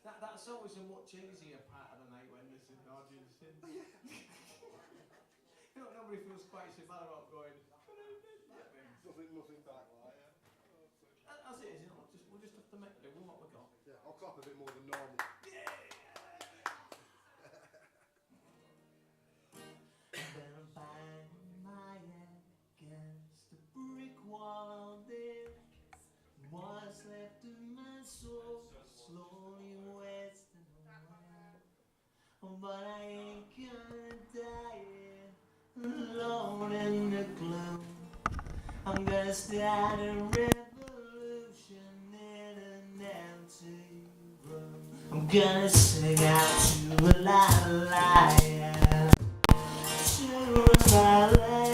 That's always a much easier part of the night when there's an audience in. Nobody feels quite so bad about going. Nothing back like it. As it is, we'll just have to make do with what we got. Yeah, I'll clap a bit more than normal. Yeah. Then I bang my head against the brick wall there. What's left of my soul slowly wasting away. But I ain't gonna die alone in the gloom. I'm gonna start a revolution in an empty room. I'm gonna sing out to a liar, to a ballet.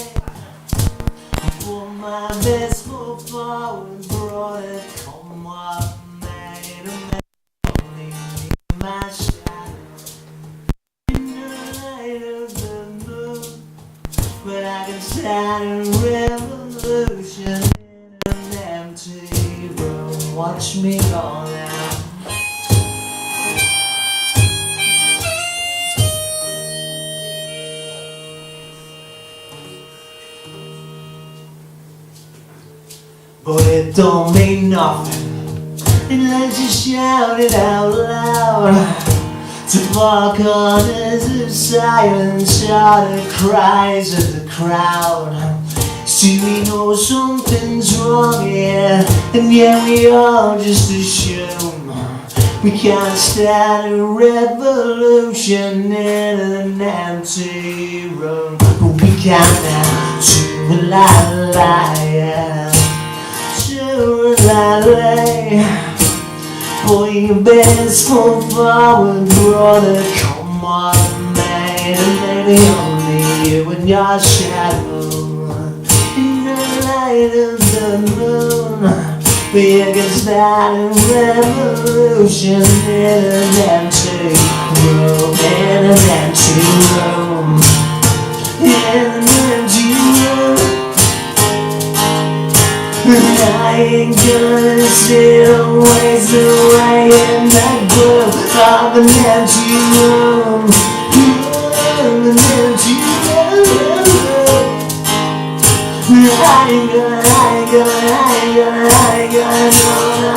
For my best foot forward, brought it come what may to make only me my shadow in the light of the moon. But I can start a revolution in an empty room. Watch me go now. But it don't mean nothing unless you shout it out loud. To four corners of silence are the cries of the crowd. See, we know something's wrong here, and yet we all just assume we can't start a revolution in an empty room. But we can now, to a liar, to a liar. For your best foot forward, brother, come on, man. And maybe only you and your shadow in the light of the moon. We can start a revolution in an empty room, in an empty room, in an empty room. I ain't gonna sit and waste away in that gloom of an empty room, an empty room. I ain't gonna, no.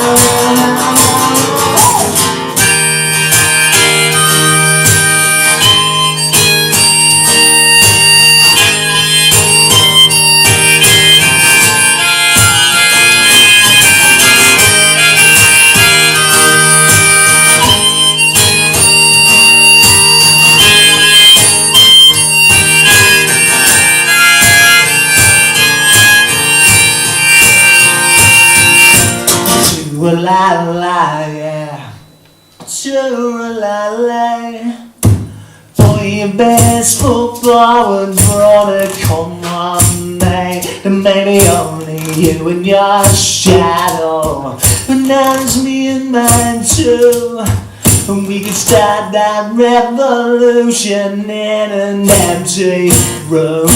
Yeah. For your best foot forward, brother, come on, mate. And maybe only you and your shadow, but now it's me and mine too. And we can start that revolution in an empty room.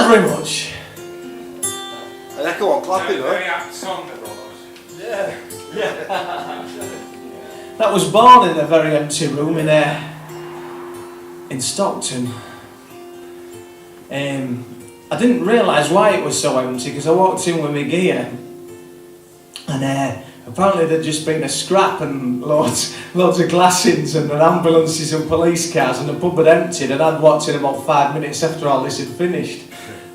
Very much. And echo on clapping, though. Very apt song that was. Yeah. That was born in a very empty room in Stockton. I didn't realise why it was so empty because I walked in with my gear, and apparently there'd just been a scrap and loads of glassings and ambulances and police cars, and the pub had emptied, and I'd walked in about 5 minutes after all this had finished.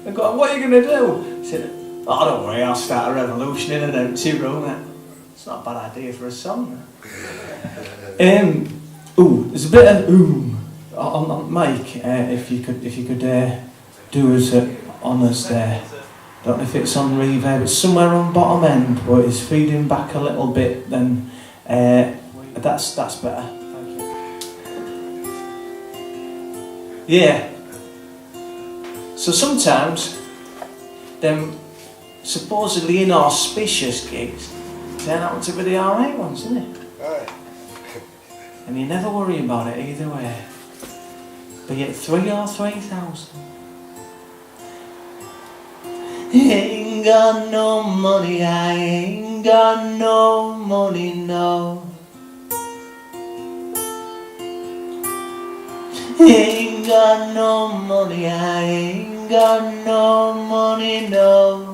I go, what are you going to do? He said, oh, don't worry, I'll start a revolution in an empty room. It's not a bad idea for a song. There's a bit of on Mike, if you could do us honours there. Don't know if it's on reverb, it's somewhere on bottom end, but it's feeding back a little bit, then that's better. Thank you. Yeah. So sometimes, them supposedly inauspicious gigs turn out to be the alright ones, isn't it? Aye. And you never worry about it either way. Be it 3 or 3,000. Ain't got no money, I ain't got no money, no. Ain't got no money, I ain't got no money, no.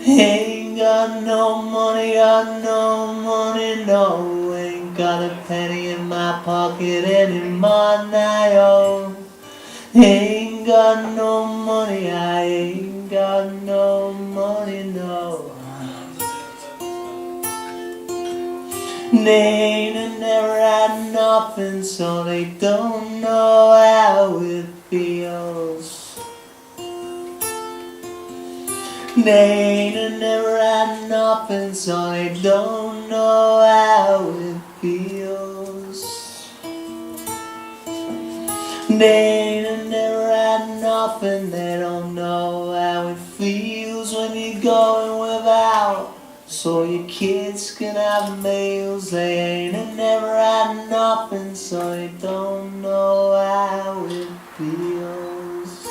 Ain't got no money, no. Ain't got a penny in my pocket anymore now. Ain't got no money, I ain't got no money, no. They ain't never had nothing, so they don't know how it feels. They ain't never had nothing, so they don't know how it feels. They ain't never had nothing, they don't know how it feels when you're going without, so your kids can have meals. They ain't never had nothing, so they don't know how it feels.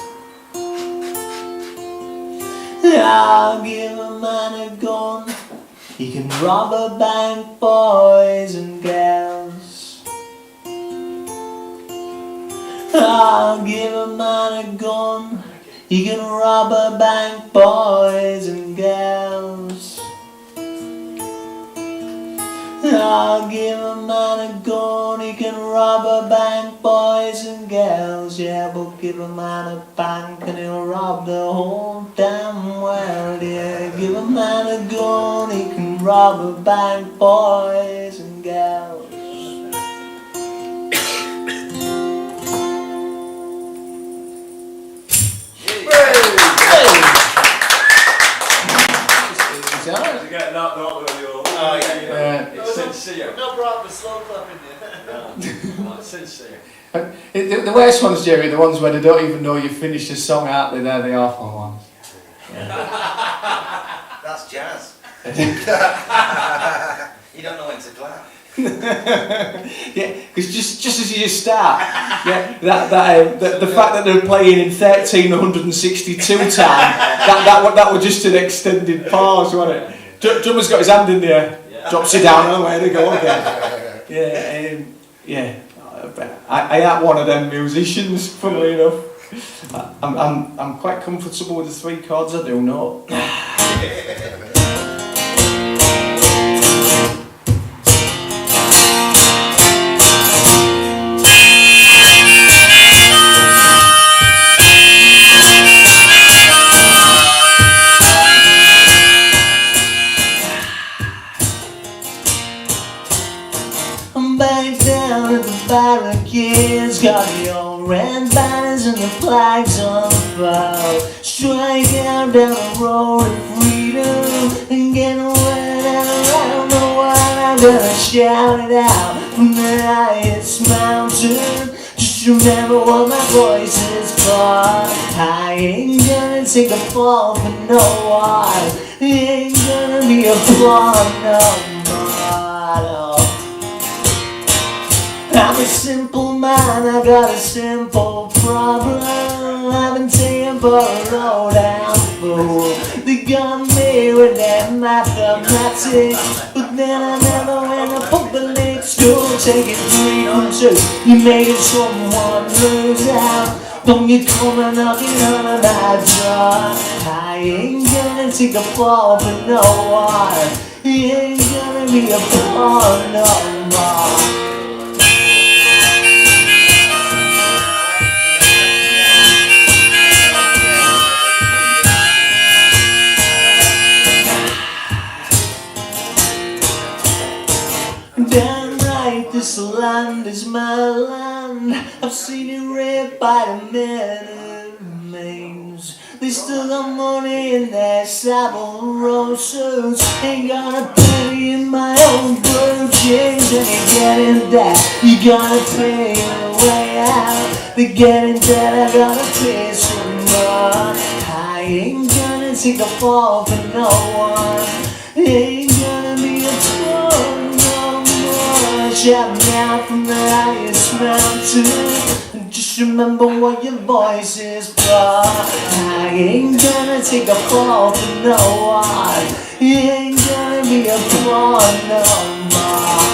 I'll give a man a gun, he can rob a bank, boys and girls. I'll give a man a gun, he can rob a bank, boys and girls. I'll give a man a gun, he can rob a bank, boys and girls. Yeah, but give a man a bank and he'll rob the whole damn world. Yeah, give a man a gun, he can rob a bank, boys and girls. To get that on your... Oh, yeah. It's sincere. No problem with slow clapping you. No, it's sincere. The worst ones, Jerry, the ones where they don't even know you finished the song, aren't they? They're the awful ones. That's jazz. You don't know when to clap. Yeah, because just as you start, yeah, the fact that they're playing in 1362 time, that was just an extended pause, wasn't it? Drummer's got his hand in the air, drops it down, and away they go again. Yeah. I ain't one of them musicians, funnily enough. I'm quite comfortable with the 3 chords I do know. Back down at the barricades, got the old red banners and the flags on fire. Strike out down the road of freedom and get wet around the world. I'm gonna shout it out from the highest mountain. Just remember what my voice is for. I ain't gonna take a fall for no one. It ain't gonna be a fall no more. No. I'm a simple man, I got a simple problem. I've been taken for a low-down fool. They got me with their mathematics, but then I never went to public school. Take it 3 from 2, you made it someone lose out. Don't you come and knocking on my door. I ain't gonna take a fall for no one. It ain't gonna be a fall no more. Damn right, this land is my land. I've seen it ripped by the minute. They still got money in their Savile Row suits. Ain't got a penny in my own blue jeans. And you're getting debt, you gotta pay your way out. They're getting debt, I gotta pay some more. I ain't gonna take a fall for no one. Ain't gonna be a tour no more. Shout out from the highest mountain. Just remember what your voice is for. I ain't gonna take a fall for no one. Ain't gonna be a poor no more.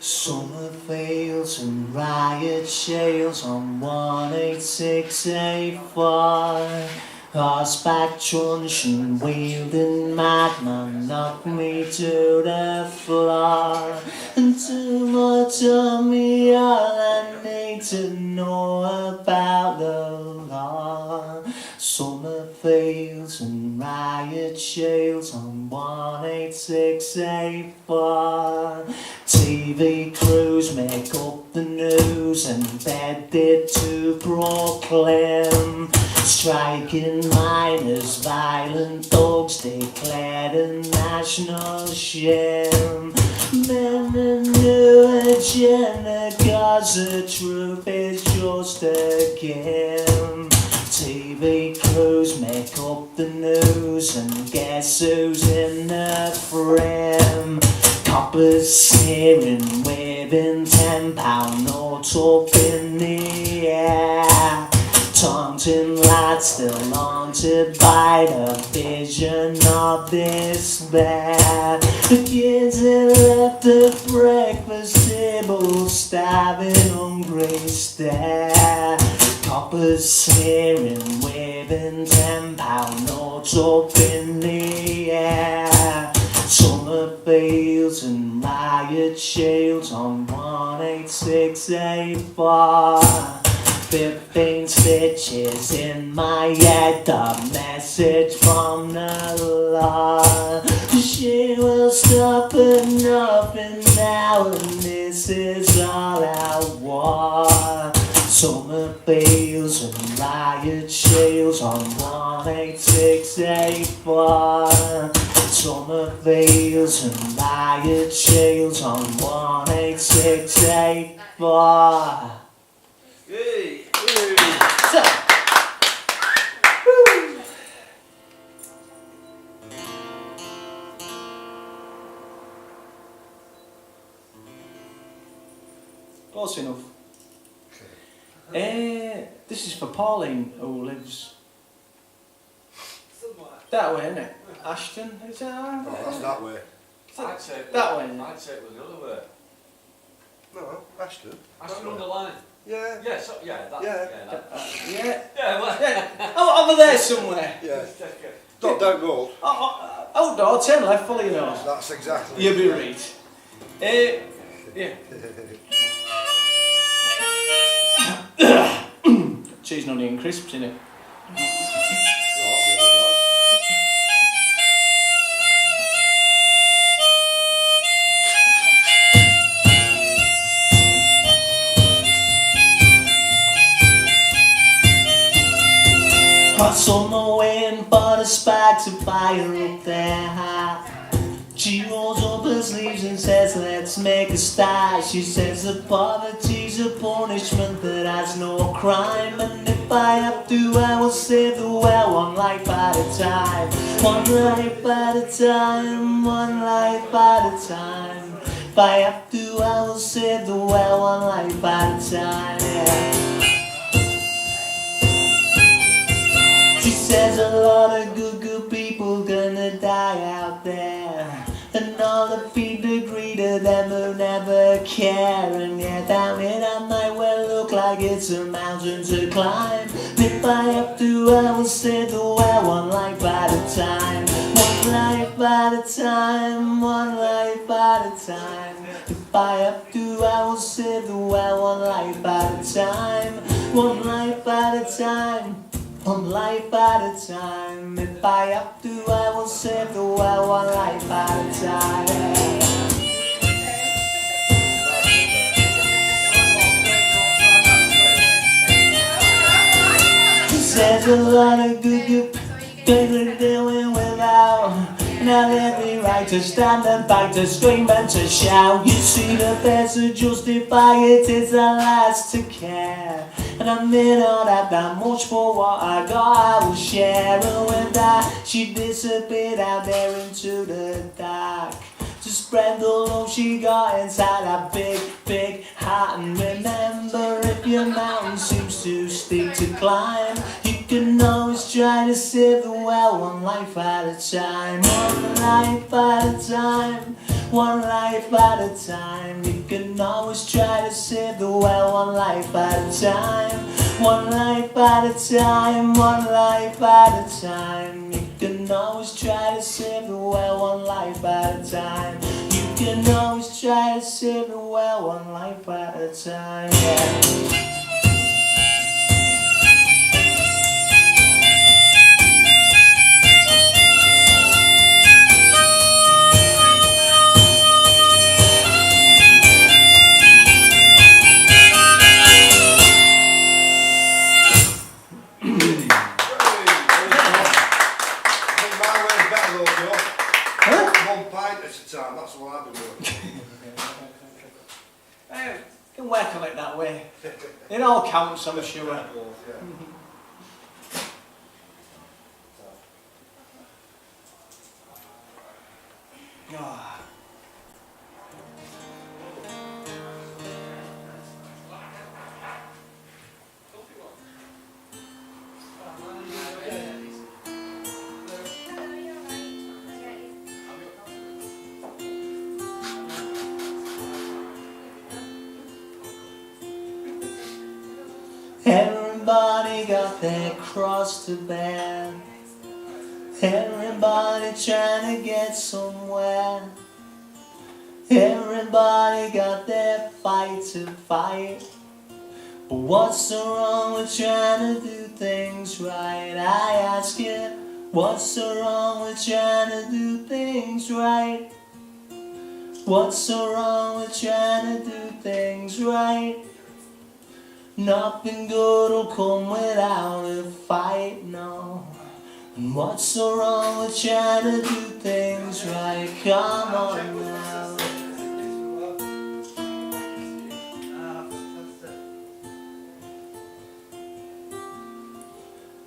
Summer fields and riot shales on 18684. Horseback truncheon wielding madman knocked me to the floor. And tomorrow told me all I need to know about the law. Summer fields and riot shales on 18684. TV crews make up the news and bed it to Brooklyn. Striking miners, violent thugs declared a national shame. Men a new agenda, cause the truth is just a game. TV crews make up the news and guess who's in the frame. Coppers sneering, waving £10 notes up in the air. Taunting lads still haunted by the vision of despair. The kids that left the breakfast table starving, hungry stare. Coppers sneering, waving £10 notes up in the air. Summer fields and riot shields on 18684. 15 stitches in my head, a message from the Lord. She will stop at nothing now, and this is all I want. Summer fields and riot shields on 18684. Summer fields and riot shields on 18684. Hey, So, close enough. This is for Pauline, who lives that way, isn't it? Ashton, is that right? No, that's that way. I'd say That way. I'd say it was the other way. No, Ashton. Ashton on the line. Yeah. Yeah, so, yeah, that, Yeah. Yeah. yeah, well, Yeah. Oh, over there somewhere. Yeah. Not down gold. Outdoor, turn left, follow your nose. That's exactly. You'll be right. Yeah. Cheese and onion crisps in it. Hot summer waiting for the spark to fire up their heart. She rolls up her sleeves and says, let's make a start. She says that poverty's a punishment that has no crime. And if I have to, I will save the world one life at a time. One life at a time, one life at a time. If I have to, I will save the world one life at a time, yeah. She says a lot of good people gonna die out there. And all the people agree to them who never care. And yet down here I might well look like it's a mountain to climb. If I have to, I will save the world one life at a time. One life at a time, one life at a time. If I have to, I will save the world one life at a time. One life at a time, one life at a time. If I have to, I will save the world one life at a time. There's a lot of good things we're doing without. Not every right to stand and fight, to scream and to shout. You see the best to justify it, it's the last to care. And I may not have that much for what I got, I will share. And with that, she disappeared out there into the dark, to spread the love she got inside that big, big heart. And remember, if your mountain seems too steep to climb, you can always try to save the world one life at a time. One life at a time, one life at a time. You can always try to save the world one life at a time. One life at a time, one life at a time. You can always try to save the world one life at a time. You can always try to save the world one life at a time, yeah. One pint at a time, that's what I've been doing. You can work on it that way. It all counts, I'm sure. Oh. Everybody got their cross to bear. Everybody trying to get somewhere. Everybody got their fight to fight. But what's so wrong with trying to do things right? I ask you, what's so wrong with trying to do things right? What's so wrong with trying to do things right? Nothing good will come without a fight, no. And what's so wrong with trying to do things right? Come on now.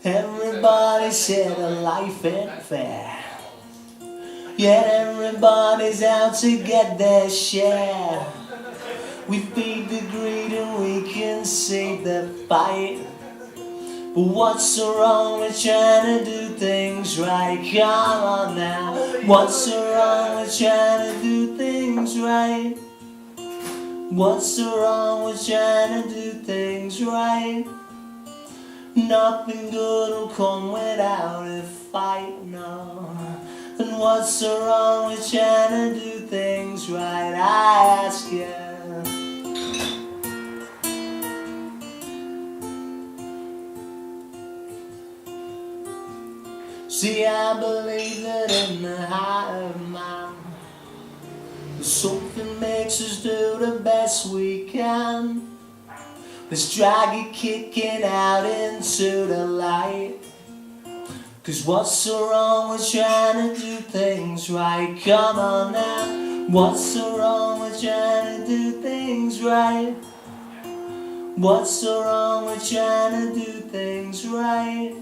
Everybody said a life ain't fair, yet everybody's out to get their share. We feed the greed and we can save the fight. But what's so wrong with trying to do things right? Come on now. What's so wrong with trying to do things right? What's so wrong with trying to do things right? Nothing good will come without a fight, no. And what's so wrong with trying to do things right? I ask you. See, I believe that in the heart of man, something makes us do the best we can. Let's drag it kicking out into the light. Cause what's so wrong with trying to do things right? Come on now. What's so wrong with trying to do things right? What's so wrong with trying to do things right?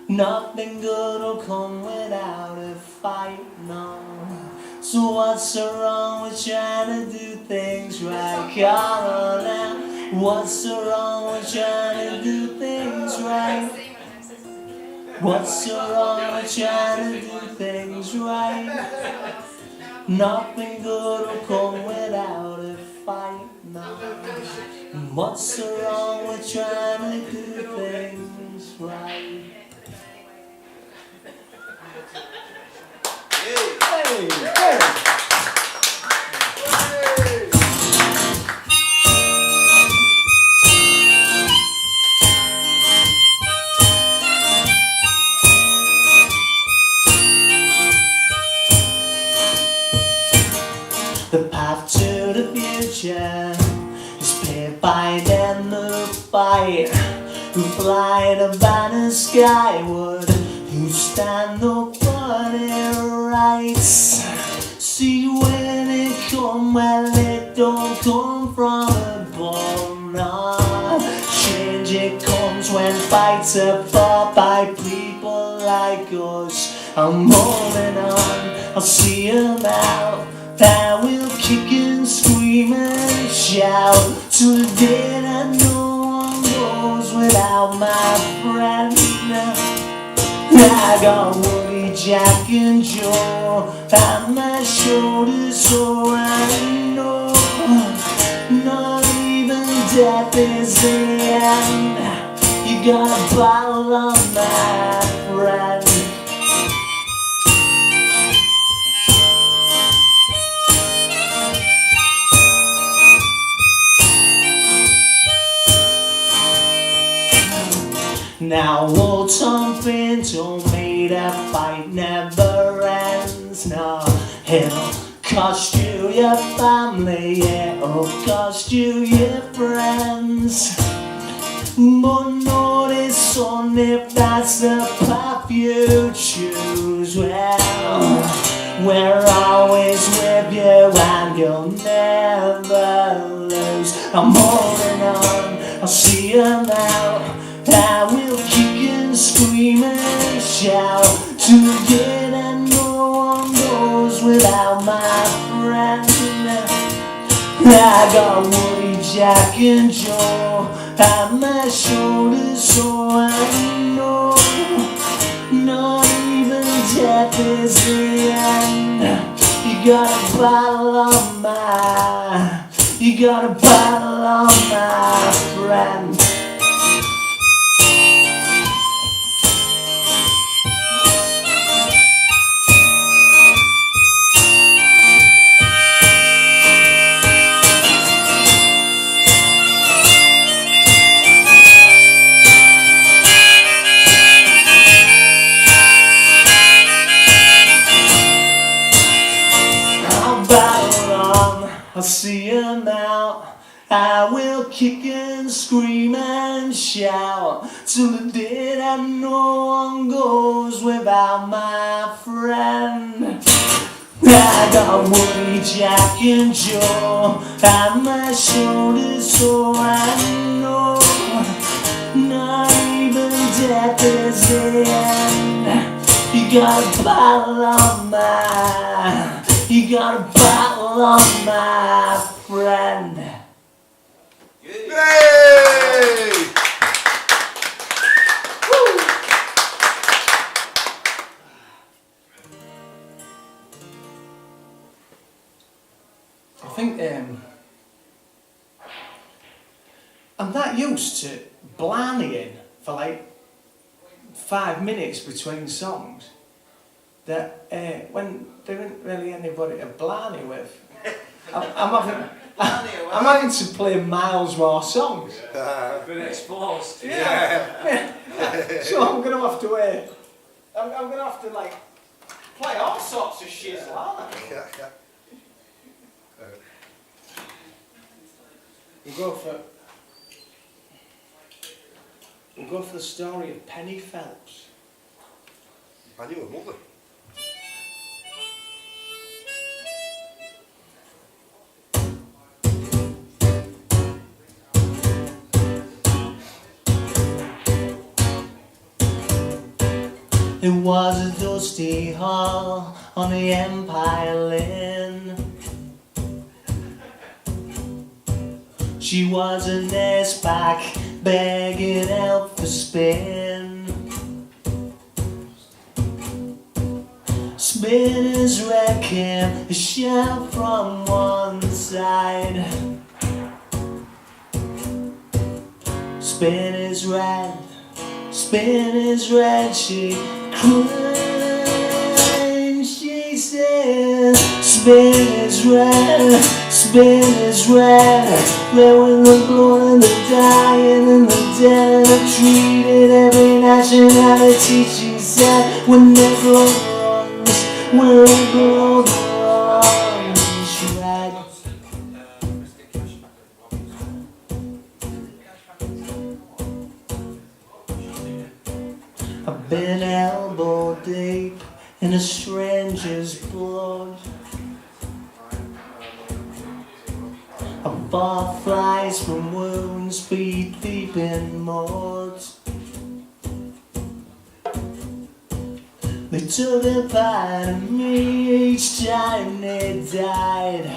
Nothing good will come without a fight, no. So what's so wrong with trying to do things right? Come on now. What's so wrong with trying to do things right? What's so wrong with trying to do things right? Nothing good will come without a fight, no. What's so wrong with trying to do things right. Hey. Hey, hey. The path to the future is paved by them who fight, who fly the banner skyward, who stand up for their rights. See when they come, well it don't come from above, no. Change it comes when fights are fought by people like us. I'm holding on, I'll see them out. I will kick and scream and shout till the day that no one goes without my friend. I got Woody, Jack and Joe on my shoulders, so I know not even death is the end. You got a bottle on my friend. Now old something told me that fight never ends. No, it'll cost you your family, yeah, it'll cost you your friends. But notice, son, if that's the path you choose, well, we're always with you and you'll never lose. I'm holding on, I'll see you now. I will kick and scream and shout till the day that no one goes without my friend. I got Woody, Jack and Joe on my shoulders, so I know not even death is the end. You got a bottle on my, you got a bottle on my friend. I'll see him out. I will kick and scream and shout till the day that no one goes without my friend. I got Woody, Jack and Joe on my shoulders, so I know not even death is the end. You got a bottle on my, you got a bottle on my friend. Hey! Woo! I think I'm that used to blarneying for like 5 minutes between songs that when there isn't really anybody to blarney with, I'm having to play miles more songs. Been exposed. Yeah. So I'm gonna have to I'm gonna have to like play all sorts of shit like that. Yeah. We'll go for the story of Penny Phelps. I knew her mother. It was a dusty hall on the Empire Lane. She was a nest back begging help for spin. Spinners reckon a shout from one side. Spinners red, spin his red sheet, crying. She said, spin is red, spin is red. There with the blood and the dying and the dead. I treated every nationality, she said, when their blood runs, when their blood runs red. I've been elbow deep in a stranger's blood. I fought flies from wounds, feet deep in mud. They took a part of me each time they died.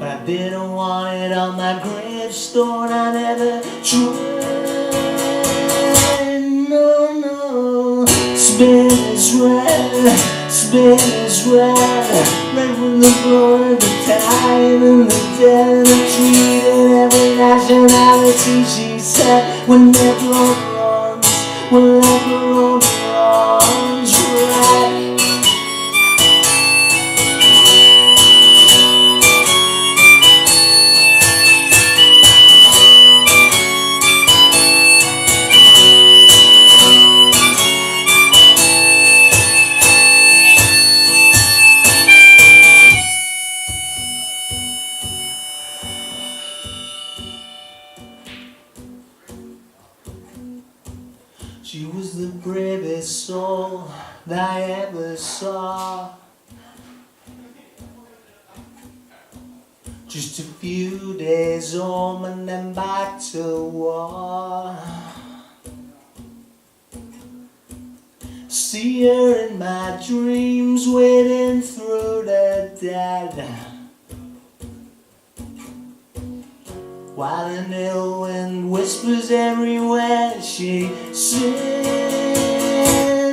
I didn't want it on my gravestone, I never tried. No, no. Spin is red, spin is red. Red with the blood, the time and the dead. I treated every nationality, she said, when their blood runs, when their blood runs red. She was the bravest soul that I ever saw. Just a few days home and then back to war. See her in my dreams wading through the dead, while an ill wind whispers everywhere she sings.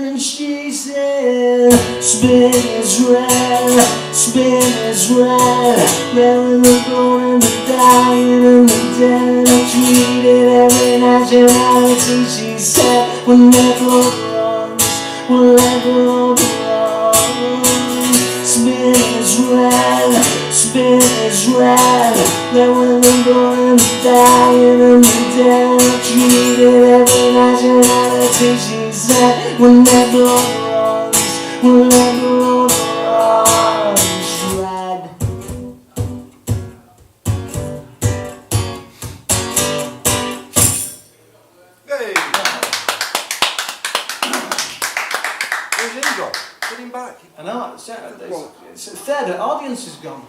And she said, spin is red, spin is red. Red with the blood and the dying and the dead. I treated every nationality, she said, when their blood runs, when their blood runs. Spin is red, spin is red. Red with the blood and the dying and the dead. I treated every nationality, she said, when their blood runs, when their blood runs red. Hey! Where's him gone? Get him back. I know, it's fair, the audience is gone.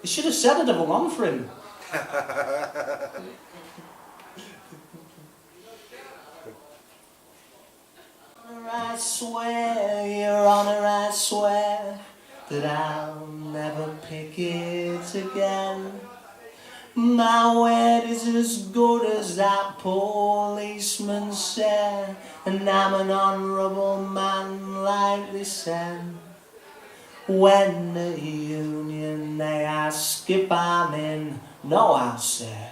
You should have said it if I won for him. I swear, Your Honor, I swear that I'll never pick it again. My word is as good as that policeman said, and I'm an honourable man like they said. When the union they ask if I'm in, no, I'll say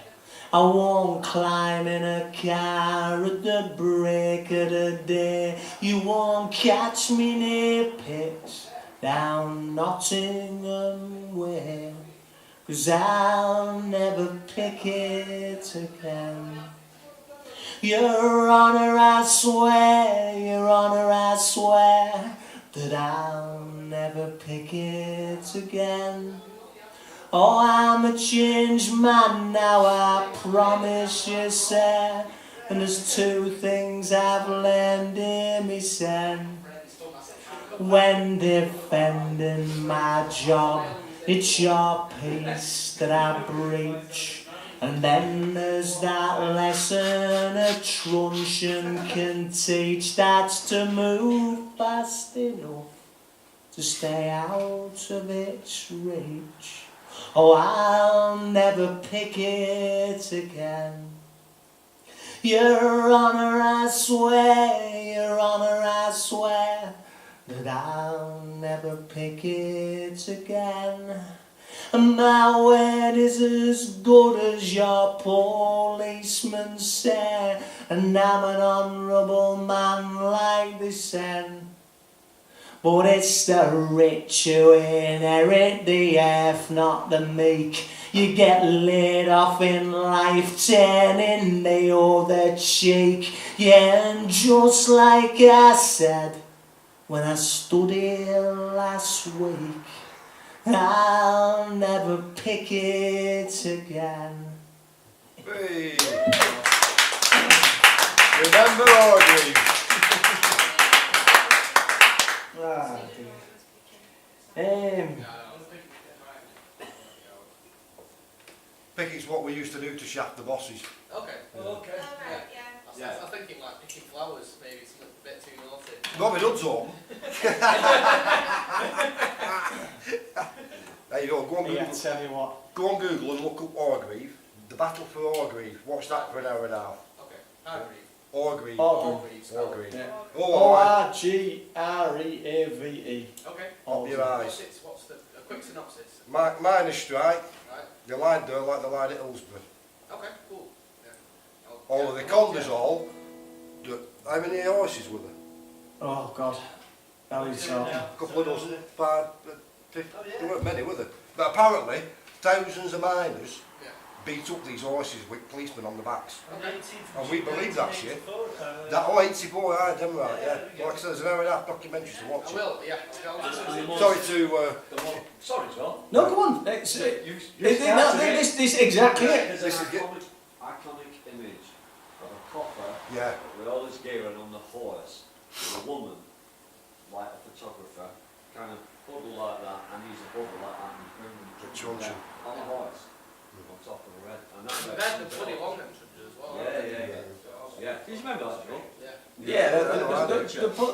I won't climb in a car at the break of the day. You won't catch me near pits down Nottingham way, 'cause I'll never pick it again. Your Honour, I swear, Your Honour, I swear that I'll never pick it again. Oh, I'm a changed man now, I promise you, sir. And there's two things I've learned in me, son. When defending my job, it's your peace that I breach. And then there's that lesson a truncheon can teach, that's to move fast enough to stay out of its reach. Oh, I'll never pick it again. Your Honour, I swear, Your Honour, I swear that I'll never pick it again. And my word is as good as your policeman said. And I'm an honourable man like they said. But it's the rich who inherit the earth, not the meek. You get laid off in life, turning the other cheek. Yeah, and just like I said when I stood here last week, I'll never pick it again. Hey. Remember Audrey. Ah, dear. Think it's what we used to do to shaft the bosses. Okay. Okay. Alright, yeah. I was thinking like picking flowers, maybe it's a bit too naughty. Robin Hood's home. There you go, go on Yeah, Google. tell you what. Go on Google and look up Orgreave. The Battle for Orgreave. Watch that for an hour and a half. Okay. Hargreave. Orgreave. Hargreave. Orgreave. Yeah. Oh, Orgreave. Okay. up your eyes. What's the a quick synopsis? Miners' strike. Right. They lied there like they lied at Hillsborough. Okay. Cool. Yeah. All of the Condors how many horses were there? Oh God. Now he's talking. A couple of dozen, 5, 50, there weren't many, were there? But apparently, thousands of miners Yeah. beat up these horses with policemen on the backs. Okay. And we believe that shit. That, oh, 84, right, them right, yeah. Like I said, there's an hour and a half documentary to watch I it. will. Yeah. Sorry to, Sorry, John. No, come on. It's, this exactly it. There's This an is good. iconic image of a copper yeah, with all his gear and on the horse, with a woman, like a photographer, kind of huddled like that, and he's a bubble like that, and he's moving the truncheon. on the horse, on top of the red. And that's The where bed, it's the from. bloody long entrance as well. Yeah. Do you remember that, John? Yeah. Yeah,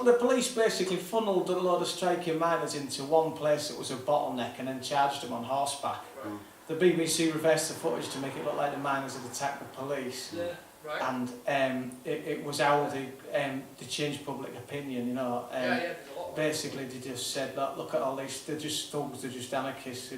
the police basically funneled a lot of striking miners into one place that was a bottleneck and then charged them on horseback. Right. The BBC reversed the footage to make it look like the miners had attacked the police. Yeah. Right. And it was how they changed public opinion, you know. There's a lot. Basically, they just said, look at all these, they're just thugs, they're just anarchists,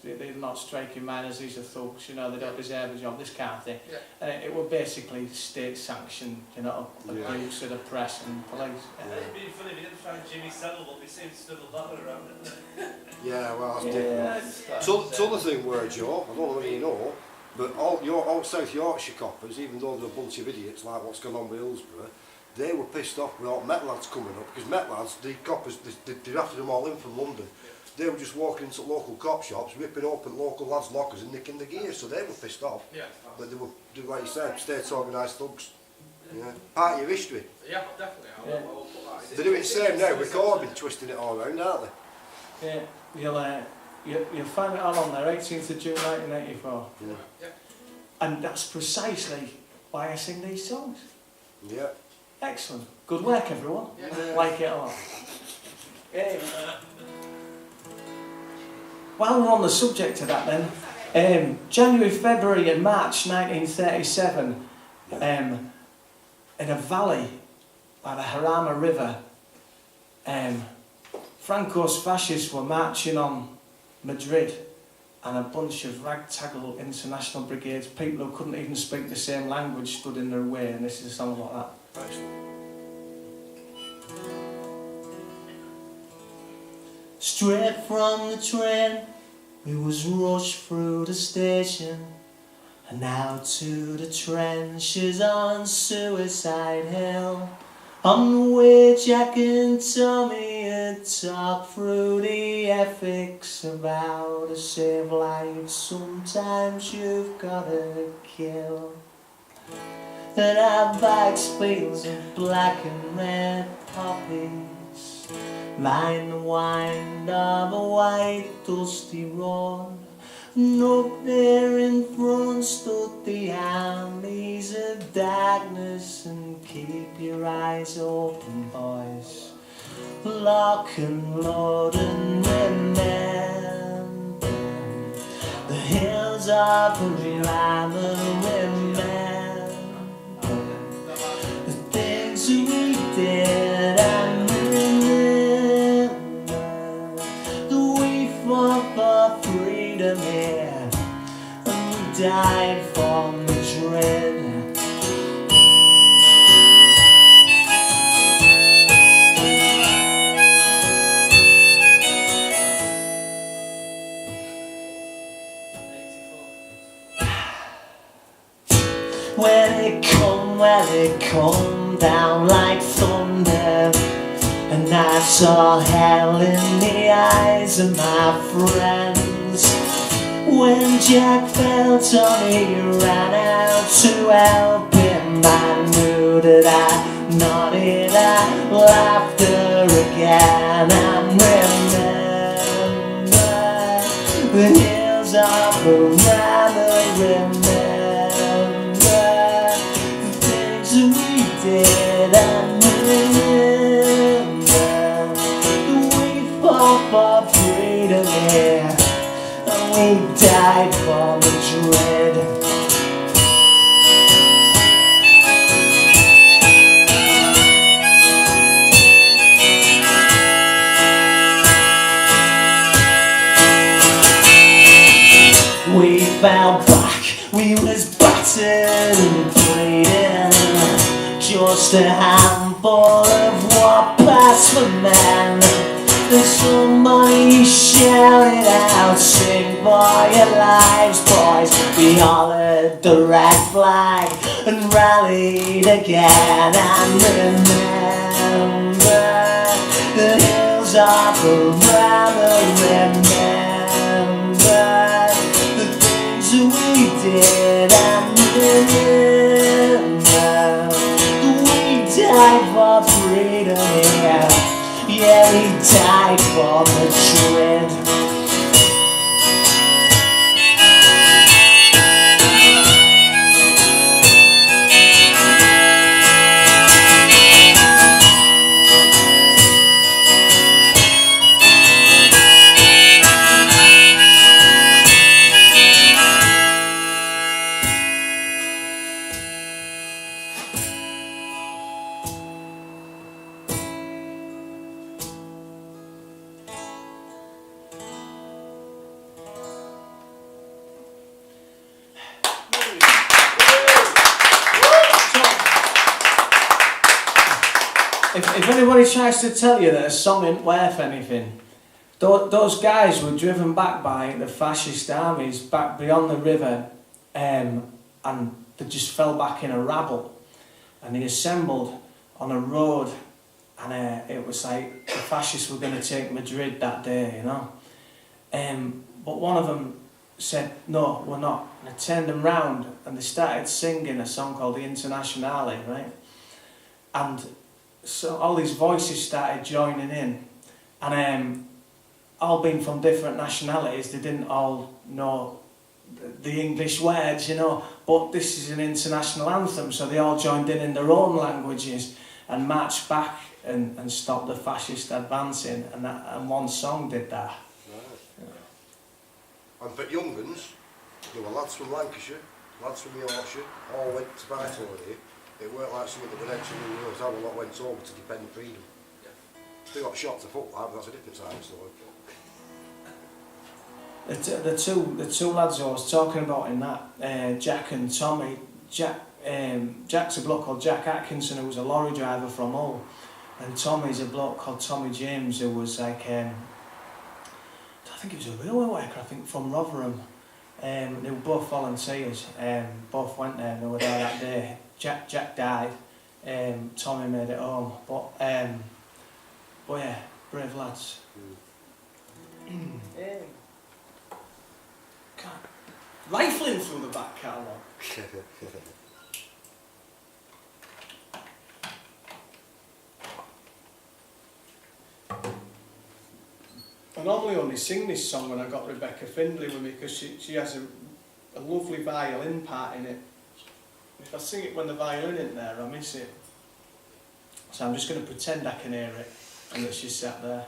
they're not striking miners, these are thugs, you know, they don't deserve a job, this kind of thing. Yeah. And it was basically state-sanctioned, you know, Yeah. abuse of the press and police. It'd be funny if you didn't find Jimmy Settle, but we seem to still have that around, isn't it? yeah, well, that's different. Yeah. So the other thing were, Joe, I don't know whether you know, but all South Yorkshire coppers, even though they're a bunch of idiots like what's going on with Hillsborough, they were pissed off with all Met lads coming up, because Met lads, the coppers, they drafted them all in from London. They were just walking into local cop shops, ripping open local lads' lockers and nicking the gear, so they were pissed off. Yeah. But they were, like you said, state organised thugs. Yeah. Part of your history. Yeah, definitely. I will put that in. They're doing the same now with Corbyn, twisting it all around, aren't they? Yeah, you'll find it all on there, 18th of June 1984. Yeah. And that's precisely why I sing these songs. Yeah. Excellent. Good work, everyone. Yeah. Like it a lot. While we're on the subject of that then, January, February and March 1937, in a valley by the Harama River, Franco's fascists were marching on Madrid, and a bunch of ragtaggle international brigades, people who couldn't even speak the same language, stood in their way, and this is a song about that. Straight from the train, we was rushed through the station, and out to the trenches on Suicide Hill, on which Jack and Tommy had talked through the ethics of how to save lives. Sometimes you've gotta kill. And our bikes fields of black and red poppies line the wind of a white dusty road. And up there in front stood the armies of darkness. And keep your eyes open, boys, lock and load and remember the hills of Rama. Remember the things we did, and remember that we fought for freedom. down like thunder, and I saw hell in the eyes of my friends. When Jack felt on me, ran out to help him. I knew that I nodded at laughter again, and remember the hills of Rammer. Remember the things we did, and remember we fought for freedom here, and we died for Madrid. We fell back, we was battered and bleeding, just a handful of what passed for men. And somebody shouted out, sing for your lives, boys. We hollered the red flag and rallied again, and remember the hills of Rammer. Remember the things we did, and remember we died for freedom here. Yeah, we died for Madrid. If anybody tries to tell you that a song ain't worth anything, those guys were driven back by the fascist armies back beyond the river, and they just fell back in a rabble, and they assembled on a road, and it was like the fascists were going to take Madrid that day, you know. But one of them said, no, we're not. And I turned them round, and they started singing a song called the Internationale, right? And so all these voices started joining in, and all being from different nationalities, they didn't all know the English words, you know, but this is an international anthem, so they all joined in their own languages and marched back and stopped the fascist advancing, and one song did that. Right. Yeah. And but young uns, there were lads from Lancashire, lads from Yorkshire, all went to battle here. It weren't like something that would actually know how a lot went over to defend freedom. They got shot to foot, but that's a different side story. The two lads I was talking about in that, Jack and Tommy. Jack's a bloke called Jack Atkinson, who was a lorry driver from Hull, and Tommy's a bloke called Tommy James, who was like, I think he was a railway worker, I think from Rotherham. They were both volunteers, both went there and they were there that day. Jack died, Tommy made it home, but yeah, brave lads. Rifling through the back catalogue. I normally only sing this song when I got Rebecca Findlay with me, because she has a lovely violin part in it. If I sing it when the violin isn't there, I miss it. So I'm just going to pretend I can hear it and that she's sat there.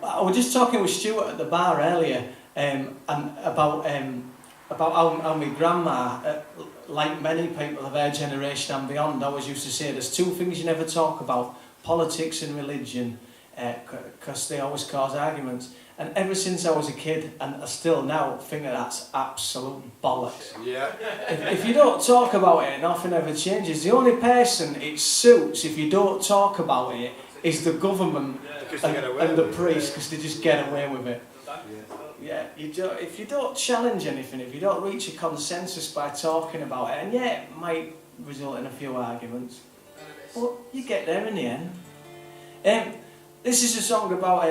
I was just talking with Stuart at the bar earlier, and about how my grandma, like many people of her generation and beyond, always used to say there's two things you never talk about: politics and religion, because they always cause arguments. And ever since I was a kid, and I still now think that that's absolute bollocks. Yeah. If you don't talk about it, nothing ever changes. The only person it suits if you don't talk about it is the government and the priest, because they just get away with it. Yeah. if you don't challenge anything, if you don't reach a consensus by talking about it, and yeah, it might result in a few arguments, but you get there in the end. This is a song about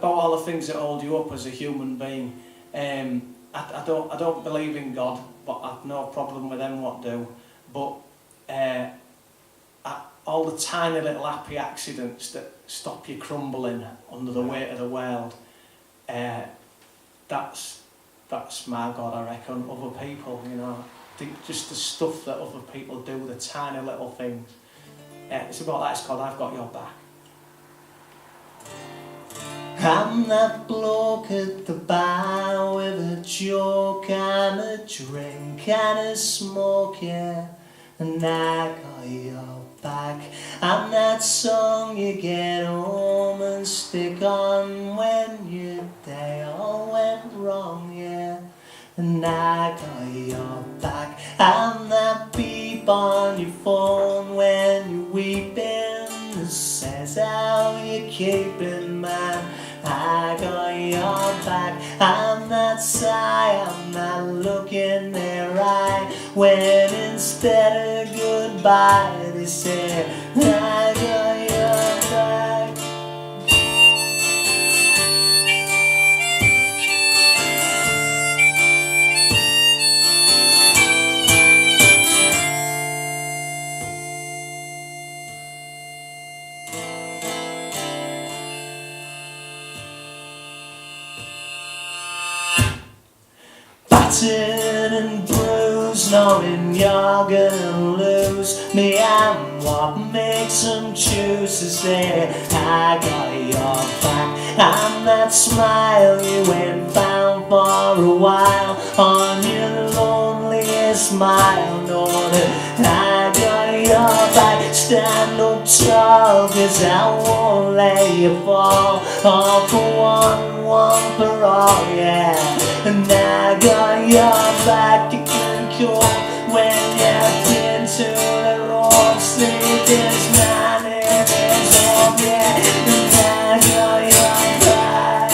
all the things that hold you up as a human being. I don't believe in God, but I've no problem with them what do. But all the tiny little happy accidents that stop you crumbling under the weight of the world, that's my God, I reckon. Other people, you know, just the stuff that other people do, the tiny little things. It's about that. It's called I've Got Your Back. I'm that bloke at the bar with a joke and a drink and a smoke, yeah, and I got your back. I'm that song you get home and stick on when your day all went wrong, yeah, and I got your back. I'm that beep on your phone when you're weeping that says how you keeping, man. I got your back. I'm that sigh, I'm that look in their eye when instead of goodbye they say I got your back. Battered and bruised, knowing you're gonna lose me, I'm what makes them choose to say I got your back. I'm that smile you ain't found for a while on your loneliest mile, know that I got your back. Stand up tall, 'cause I won't let you fall. All for one for all, yeah. And I got your back. You can cope when you've been to the wrong sleep. This man in his home, yeah. And I got your back.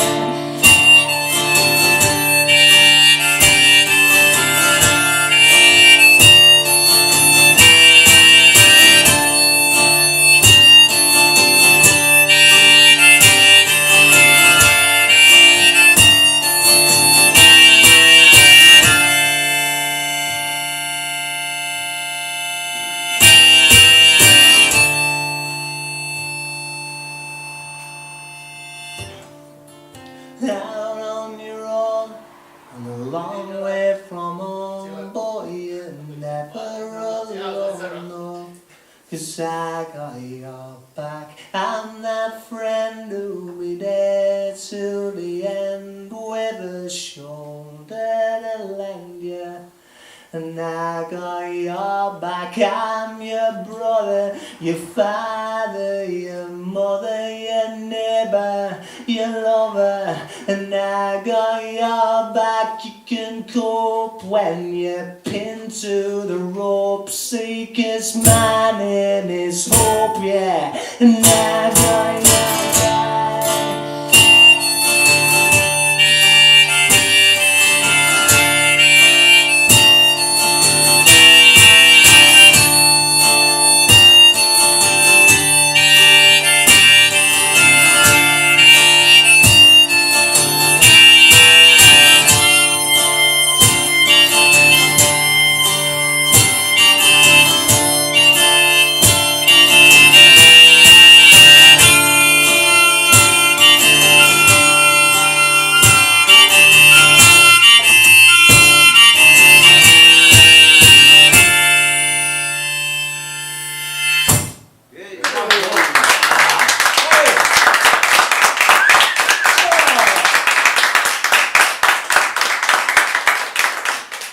Out on your own and a long way from home, but you're never alone, no. 'Cause I got your back. I'm that friend who'll be there till the end with a shoulder to lend you. And I got your back. I'm your brother, your father, your mother, your neighbor, your lover. And I got your back. You can cope when you're pinned to the rope. See, 'cause my name is Hope, yeah. And I got your back.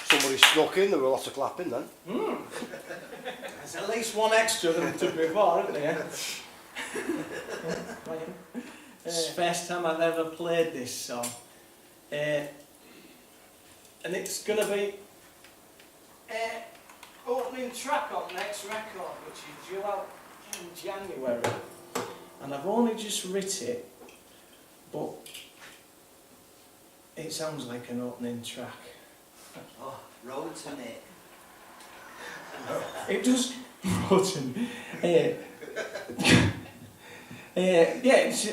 Somebody snuck in, there were lots of clapping then. There's at least one extra than we took before, isn't there? It's the first time I've ever played this song. And it's going to be opening track on next record, which is due out in January. And I've only just writ it, but It sounds like an opening track. Oh, road to Nick. It does. Rotten. Yeah, it's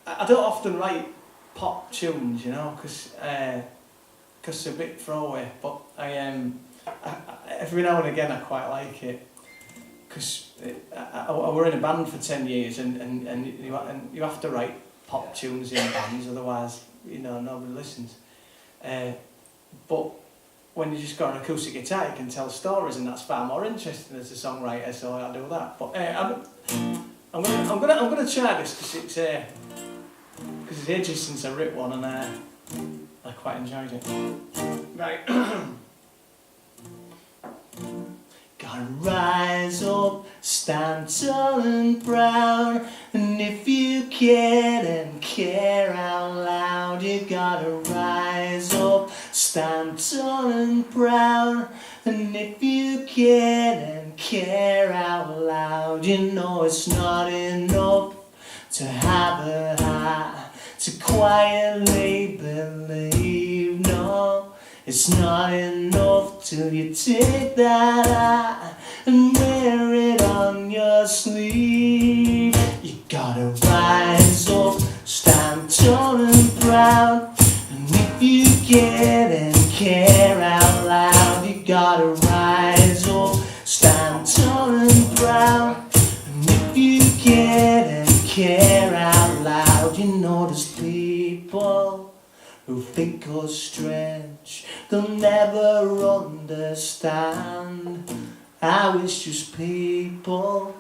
I don't often write pop tunes, you know, because they're a bit throwaway. But I every now and again I quite like it, because I were in a band for 10 years, and you have to write pop tunes in bands, otherwise, you know, nobody listens. But when you just got an acoustic guitar, you can tell stories, and that's far more interesting as a songwriter. So I do that. But I'm gonna try this because it's ages since I wrote one, and I quite enjoyed it. Right. Gotta rise up, stand tall and proud, and if you care and care out loud, you gotta rise up, stand tall and proud, and if you care and care out loud, you know it's not enough to have a heart to quietly believe, no. It's not enough till you take that eye and wear it on your sleeve. You gotta rise up, stand tall and proud, and if you get and care out loud, you gotta rise up, stand tall and proud, and if you get and care out loud, you know there's people who think us strange, they'll never understand how it's just people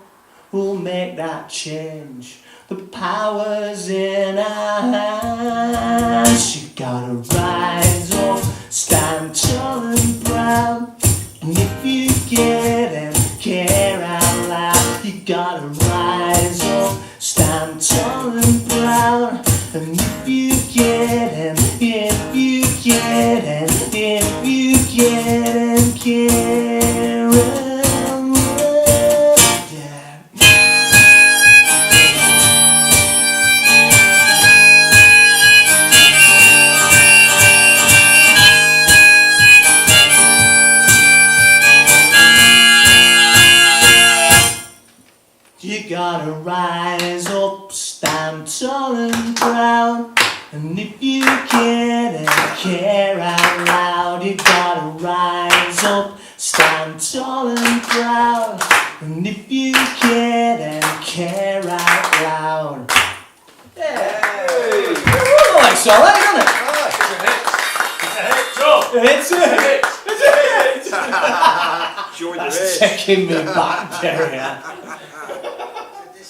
who'll make that change. The power's in our hands. You gotta rise up, stand tall and proud, and if you get and care out loud, you gotta rise up, stand tall and proud, and if you get and if you get and if you get and care, yeah. You gotta rise up, stand tall and proud, and if you get and care out loud, you gotta rise up, stand tall and proud, and if you get and care out loud. Yeah. Hey! Oh, that's all right, isn't it? It's a hit. It's a hit. Showing the That's race. taking me back, Jerry.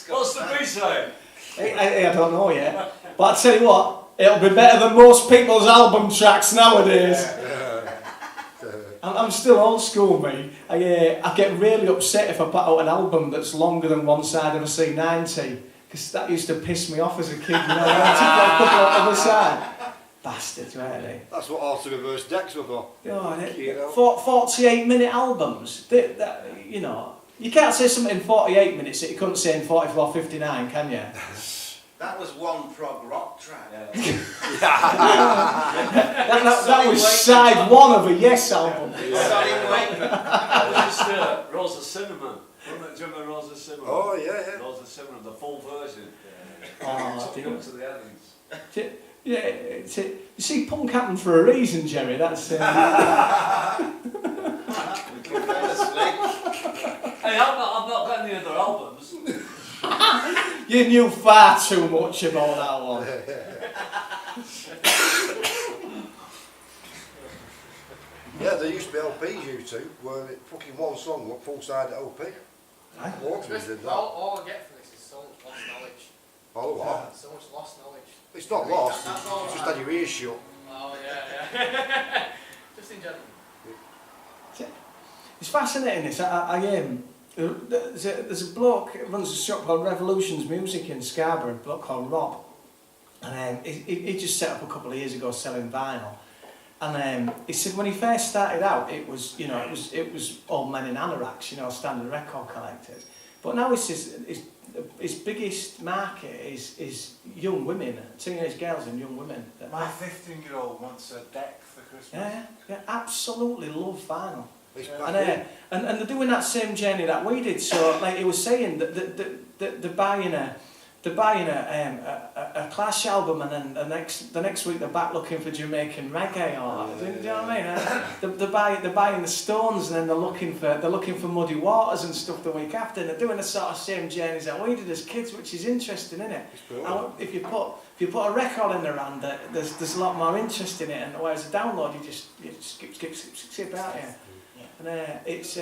What's the B-side? I don't know yet. But I tell you what, it'll be better than most people's album tracks nowadays. I'm still old school, me. I get really upset if I put out an album that's longer than one side of a C90, because that used to piss me off as a kid. You know, I took a couple on the other side. Bastards, really. That's what auto reverse decks were for. You know. 48-minute albums. You know, you can't say something in 48 minutes that you couldn't say in 44:59, can you? That was one prog rock track. That was side one of a Yes album. That was just Rosa Cinnamon. Wasn't it? Do you remember Rosa Cinnamon? Oh, yeah. Rosa Cinnamon, the full version. Oh, Took it up to the heavens. yeah, you see, punk happened for a reason, Jerry. That's. Hey, I've not got any other albums. You knew far too much about that one. Yeah, there used to be LPs, you two, where it fucking one song, what full side LP. Aye. Walkmans did that. All I get from this is so much lost knowledge. Oh, what? So much lost knowledge. It's not lost, That's all it's just right. had your ears shut. Oh yeah. Just in general. It's fascinating. This. There's a bloke who runs a shop called Revolutions Music in Scarborough, a bloke called Rob, and he just set up a couple of years ago selling vinyl. And he said when he first started out, it was old men in anoraks, standard record collectors. But now his biggest market is young women, teenage girls and young women. My 15-year-old wants a deck for Christmas. Yeah, absolutely love vinyl. It's Yeah. back in. And they're doing that same journey that we did. So, like he was saying, that they're buying a Clash album, and then the next week they're back looking for Jamaican reggae. Or do you know what I mean? They're buying the Stones, and then they're looking for Muddy Waters and stuff the week after. And they're doing the sort of same journeys that we did as kids, which is interesting, isn't it? And if you put a record in their hand, there's a lot more interest in it, and whereas a download you just skip out here. And it's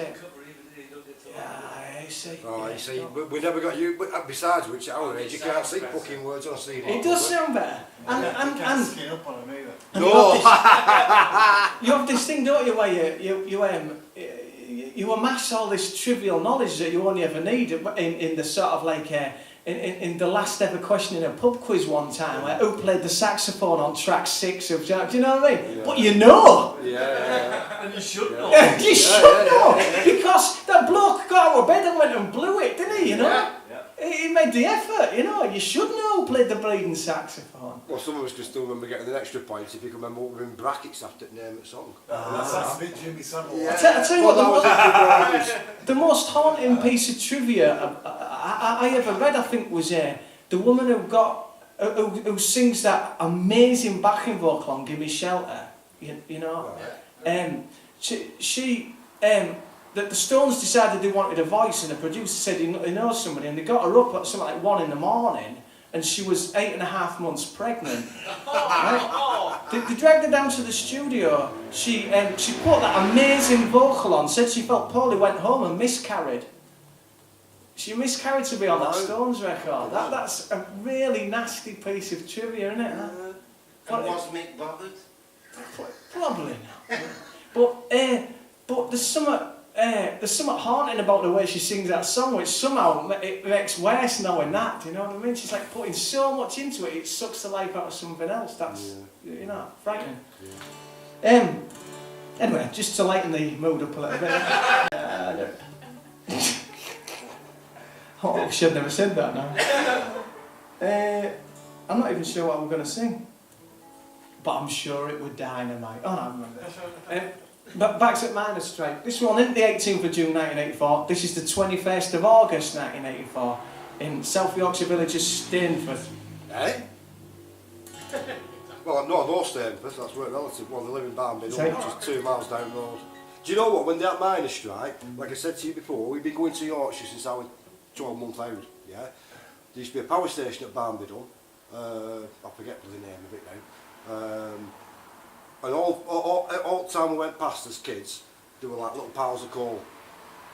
I see. Oh, you see, we never got you. But besides which, at our age, you can't see fucking words on a CD. It does sound better. You can't skin up on them either. No. You have this thing, don't you, where you amass all this trivial knowledge that you only ever need in the sort of like in the last ever question in a pub quiz one time, where who played the saxophone on track 6 of Jack? Do you know what I mean? Yeah. But you know. Yeah. And you should know. You should know, because that bloke got out of bed and went and blew it, didn't he? You know. Yeah. He made the effort, you know. You should know who played the bleeding saxophone. Well, some of us can still remember getting an extra point if you can remember what were in brackets after the name of the song. That's a bit Jimmy Savile. Yeah. I tell you what, that was the most haunting piece of trivia I ever read, I think, was the woman who sings that amazing backing vocal on "Give Me Shelter." You know, the Stones decided they wanted a voice, and the producer said he knows somebody, and they got her up at something like 1 a.m, and she was 8.5 months pregnant. Right? They dragged her down to the studio. She put that amazing vocal on, said she felt poorly, went home and miscarried. She miscarried to be on that Stones record. That's a really nasty piece of trivia, isn't it? And was Mick bothered? Probably not. But there's something haunting about the way she sings that song, which somehow it makes worse knowing that. Do you know what I mean? She's like putting so much into it, it sucks the life out of something else. That's you know, frightening. Anyway, just to lighten the mood up a little bit. Oh, I should have never said that now. I'm not even sure what we're going to sing, but I'm sure it would dynamite. Oh no, I remember. But Backs at Miners Strike. This one isn't the 18th of June 1984. This is the 21st of August 1984 in South Yorkshire village of Stainford. Eh? Well, I know Stainford, that's where relative. Well, they live in Barnbidon, which is 2 miles down the road. Do you know what? When they had miners' strike, like I said to you before, we've been going to Yorkshire since I was 12 months old. Yeah. There used to be a power station at Barnbidon. I forget the name of it now. And all the time we went past as kids, they were like little piles of coal.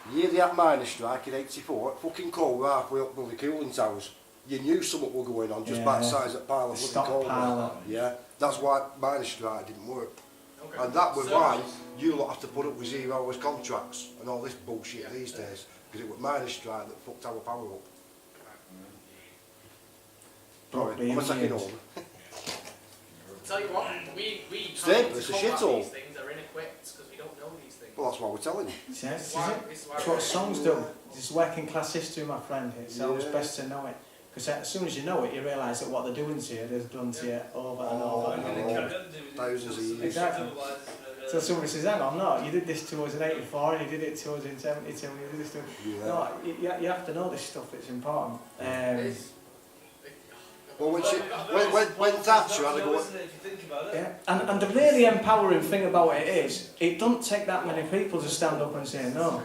The year they had miners' strike in '84, fucking coal were halfway up the cooling towers. You knew something was going on just by the size of that pile of bloody coal. Stockpile. Yeah, that's why miners' strike didn't work. Okay. And that was why you lot have to put up with 0 hours contracts and all this bullshit these days, because it was miners' strike that fucked our power up. Sorry, I'm a second over. Tell you what, we Stable, it's a shithole. These things are inequipped because we don't know these things. Well, that's why we're telling you. Yes, This is why that's what songs do. This is working class history, my friend. It's always best to know it. Because as soon as you know it, you realise that what they're doing to you, they've done to you over and over and over. Thousands of years. Exactly. So somebody says, hang on, no, you did this to us in '84 and you did it to us in '72 and you did this to us. Yeah. No, you have to know this stuff, it's important. Well, when Thatcher had to go... Yeah. And the really empowering thing about it is, it doesn't take that many people to stand up and say no.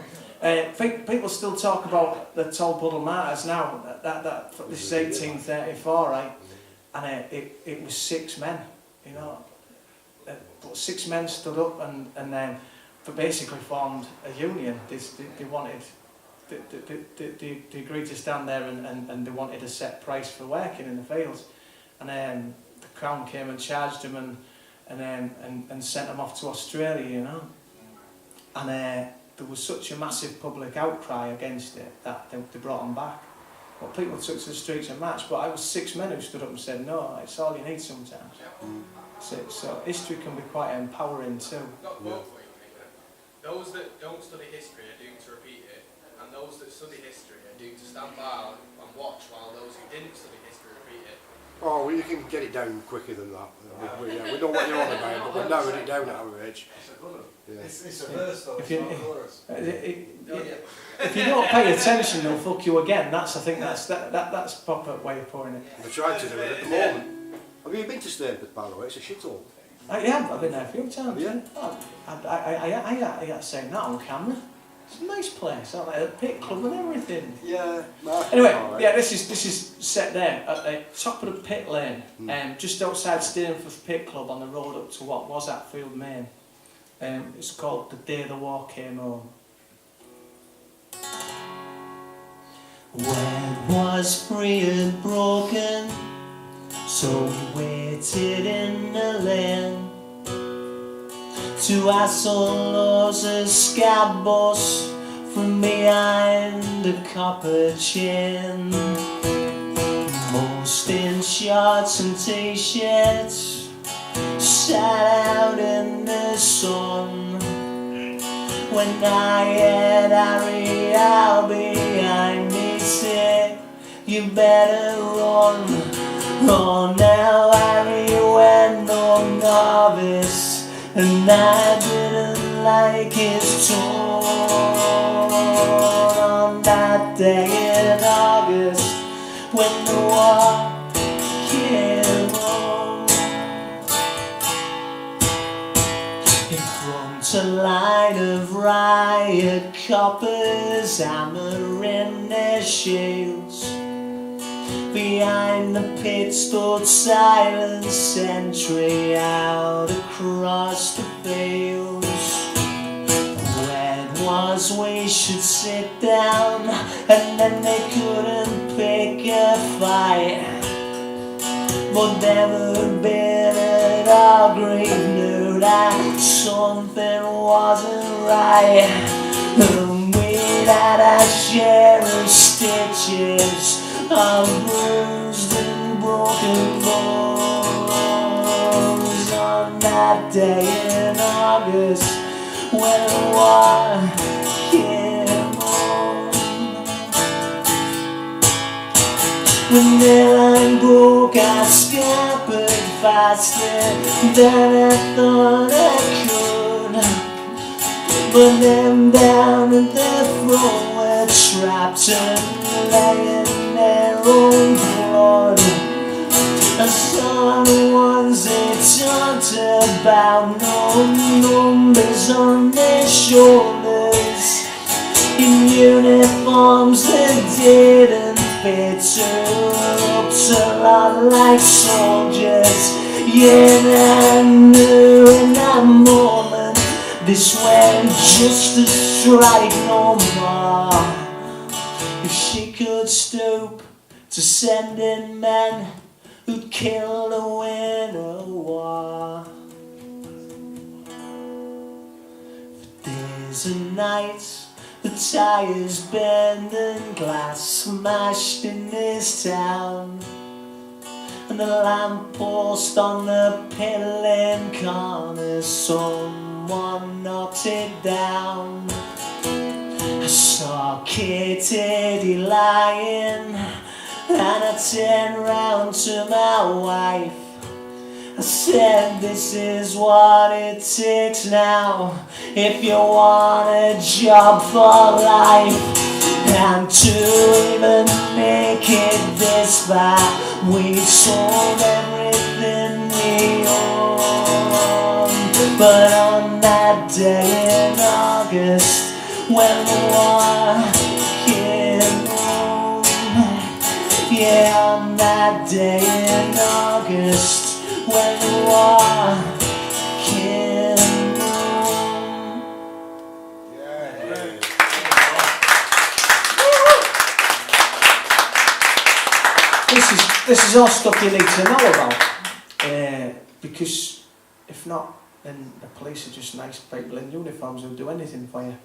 People still talk about the Tolpuddle Martyrs now, this is 1834, right? And it was 6 men, you know. But 6 men stood up and basically formed a union. They wanted... They agreed to stand there and they wanted a set price for working in the fields, and then the Crown came and charged them and sent them off to Australia, you know. And there was such a massive public outcry against it that they brought them back. Well, people took to the streets and marched, but I was 6 men who stood up and said, no, it's all you need sometimes. So history can be quite empowering too. I've got a quote for you, Nick. Those that don't study history are doomed to repeat it, and and those that study history are due to stand by and watch while those who didn't study history repeat it. Oh, well, you can get it down quicker than that. Yeah, we know what you're on about, but we're narrowing it down at our age. It's a good one. Yeah. It's a verse though, If it's you- not a chorus. Oh, yeah. If you don't pay attention, they'll fuck you again. I think that's proper way of pouring it. They're trying to do it at the moment. Have you been to Stainport, by the way? It's a shithole. Yeah, I've been there a few times. Yeah. Oh, I got saying that on camera. It's a nice place, aren't they? A pit club and everything. Yeah. Anyway, Alright. yeah, this is set there at the top of the pit lane, just outside Stainforth Pit Club on the road up to what was Hatfield, Maine. It's called The Day the War Came Home. When was free and broken, so we waited in the lane to Solos a scab bus from behind a copper chain. Most in shorts and t-shirts sat out in the sun. When I had Harry out behind me say, you better run. Oh, now Harry went on novice, and I didn't like his tone. On that day in August, when the war came home, in front a line of riot coppers hammering their shields. Behind the pit stood silent sentry out across the fields. When was we should sit down, and then they couldn't pick a fight. But never been at our grave knew that something wasn't right. And we'd had our share of stitches, of bruised and broken bones. On that day in August, when the war came home, when the line broke, I scampered faster than I thought I could. But them down at the front were trapped and laying their own blood. I saw the ones they talked about, no numbers on their shoulders, in uniforms that didn't fit her, looked a lot like soldiers. Yeah, and I knew in that moment this won't just a strike no more. If she could stoop to sending men who'd kill to win a war. For days and nights the tires bend and glass smashed in this town, and the lamppost on the pit lane corner, someone knocked it down. I saw Katie lying, and I turned round to my wife. I said, this is what it takes now if you want a job for life. And to even make it this far, we sold everything we owned. But on that day in August, when the war came home, yeah, on that day in August, when the war came home. This is all stuff you need to know about, because if not, then the police are just nice people in uniforms who'll do anything for you.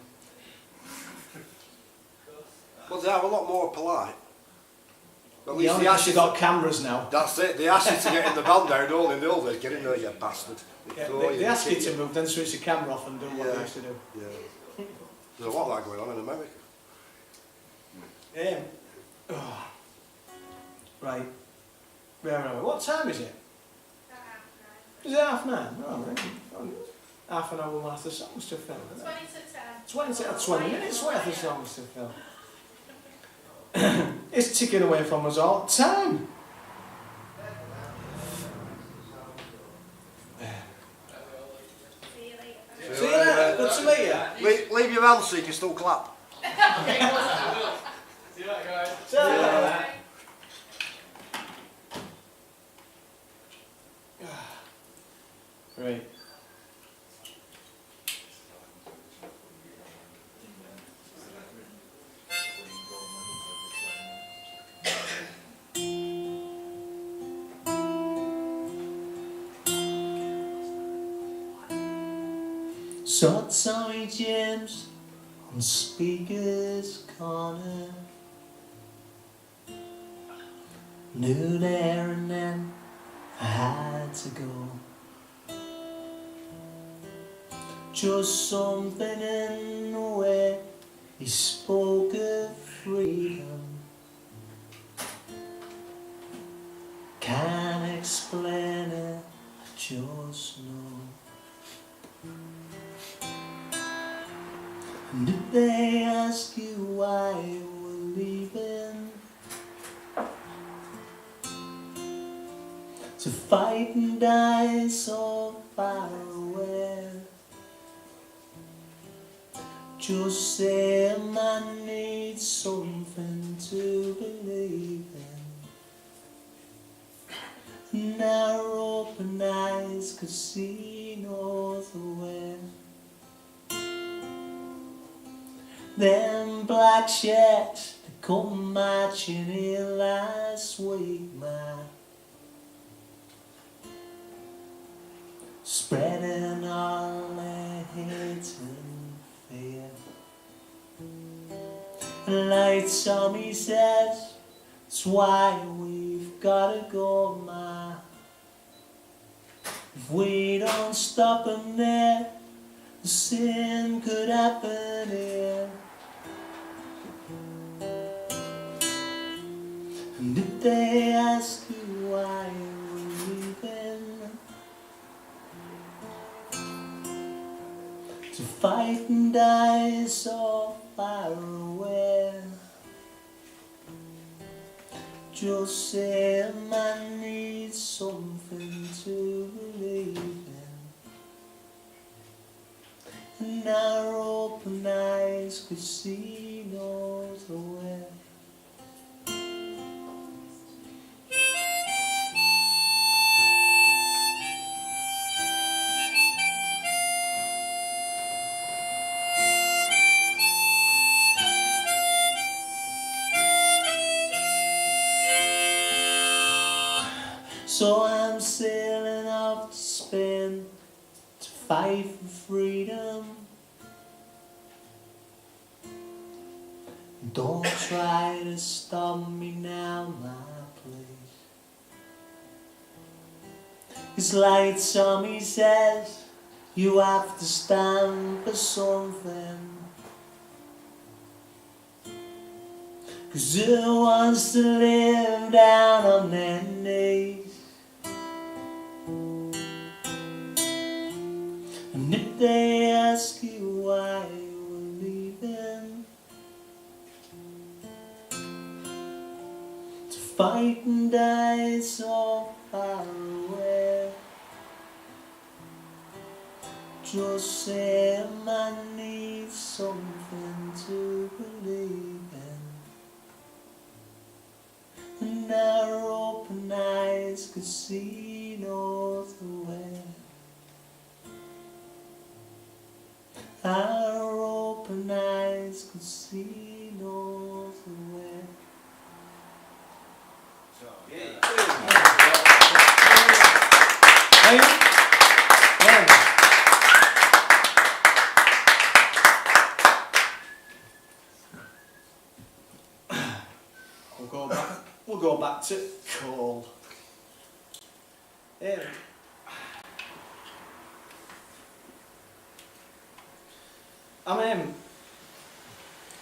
Well, they are a lot more polite. At You least only they ask actually you got cameras now. That's it, they ask you to get in the van down, all in the old days, get in there, you bastard. Yeah, Throw they ask you kick to move, then switch the camera off and do what Yeah. they used to do. Yeah. There's a lot of that going on in America. Right. Where are we? What time is it? Is it 9:30? Oh, right. Oh, half an hour worth of songs to fill. 20 minutes worth of songs to fill. It's ticking away from us all the time. See you later. Good to meet you. Leave your hands so you can still clap. See you later, guys. See you later. Right. Saw Tommy James on Speaker's Corner. Knew there and then I had to go. Just something in the way he spoke of freedom. Can't explain it, I just know. And if they ask you why we're leaving, to fight and die so far away, just say a man needs something to believe in. And our open eyes could see no other way. Them black shirts that come marching here last week, man, spreading all their hate and fear. And like Tommy says, it's why we've gotta go, man. If we don't stop them there, the sin could happen here. And if they ask you why we're leaving, to fight and die so far away, just say a man needs something to believe in. And our open eyes could see no other way. So I'm sailing off to Spain to fight for freedom. Don't try to stop me now, my please. It's like Tommy says, you have to stand for something. 'Cause who wants to live down on their knees? And if they ask you why we're leaving, to fight and die so far away, just say a man needs something to believe in. And our open eyes could see no other way. Our open eyes could see no other way. We'll go back to Cole.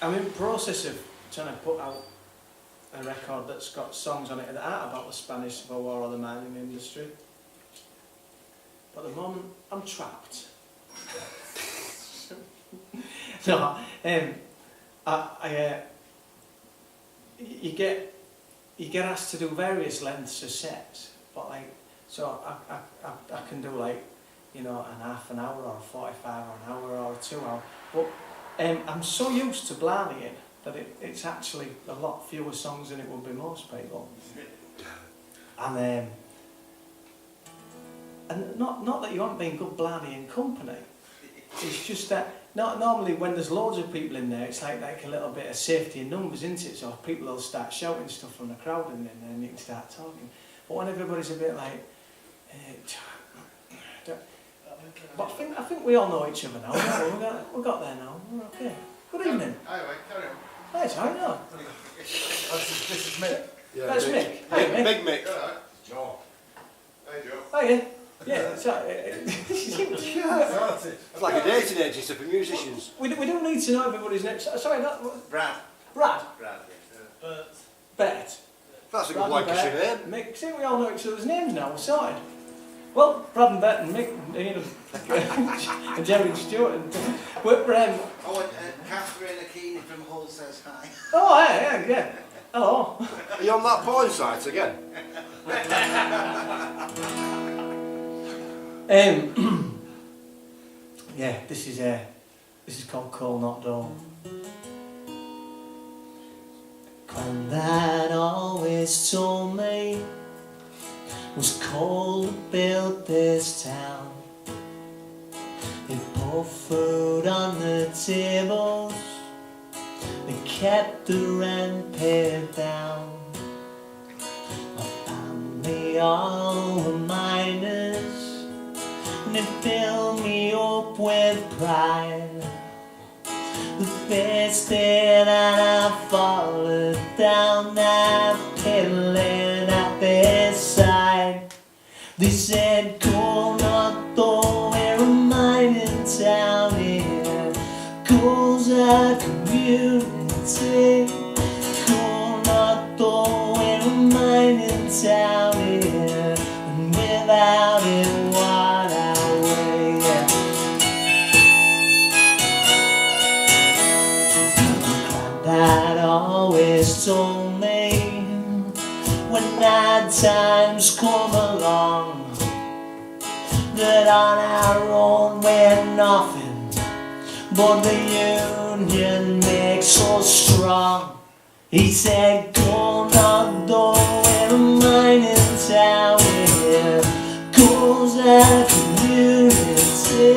I'm in process of trying to put out a record that's got songs on it that aren't about the Spanish Civil War or the mining industry. But at the moment, I'm trapped. No, you get asked to do various lengths of sets, but like, so I can do like, you know, an half an hour or 45 or an hour or 2 hours. But I'm so used to blarneying that it's actually a lot fewer songs than it would be most people. And not that you haven't been good blarneying company. It's just that normally when there's loads of people in there, it's like a little bit of safety in numbers, isn't it? So people will start shouting stuff from the crowd and then you can start talking. But when everybody's a bit like, but I think we all know each other now. We got there now. We're okay. Good evening. Hi, mate, carry on. Hi, it's I know. This is Mick. Yeah, That's Mick. Hi, Mick. Big Mick. You alright? Joe. Hey, Joe. Oh yeah. Yeah. So, It's like a dating agency for musicians. we don't need to know everybody's names. Sorry, not Brad. Brad. Brad, But Bert. That's a Brad good and Lancashire Bert, name. Mick. See, we all know each other's names now. We're sorted. Well, Brad and Bert and Mick and Ian and Jerry and Stuart and we're Oh, and Catherine Akini from Hull says hi. oh yeah. Hello. Are you on that porn site again? Yeah, this is called Coal Not Door. Granddad always told me it was coal that built this town. They put food on the tables, they kept the rent paid down. My family all were miners, and it filled me up with pride. The first day that I followed down that pit lane at their side, they said, "Go not though, we're a mining town here. Goes a community. Go not though, we're a mining town here. And without it, what I weigh." Dad always told me when hard times come along that on our own we're nothing, but the union makes us strong. He said, "Go not though, we're a mining town here. Goes a community.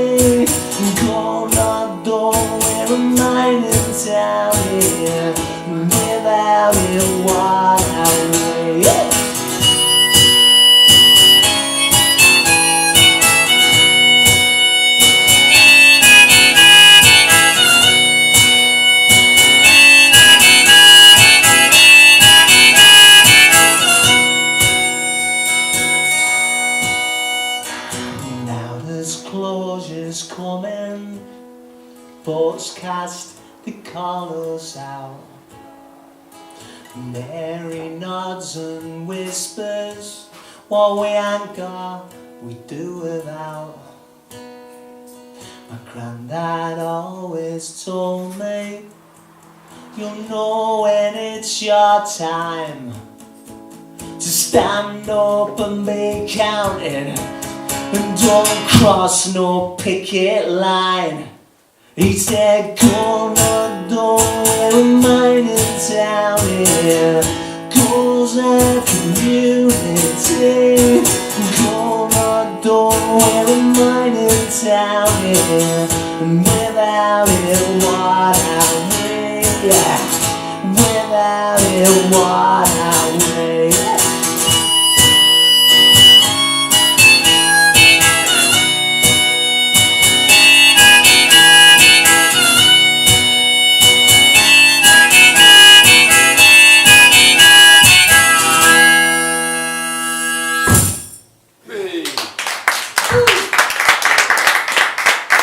Go not though, we're a mining town here. Without it, what I weigh." Now there's closures coming, boats cast, they call us out. Mary nods and whispers, what we ain't got, we do without. My granddad always told me, you'll know when it's your time to stand up and be counted, and don't cross no picket line. He said, "Go not though, we're a mining town here. Goes a community. Go not though, we're a mining town here. And without it, what I weigh. Without it, what I weigh.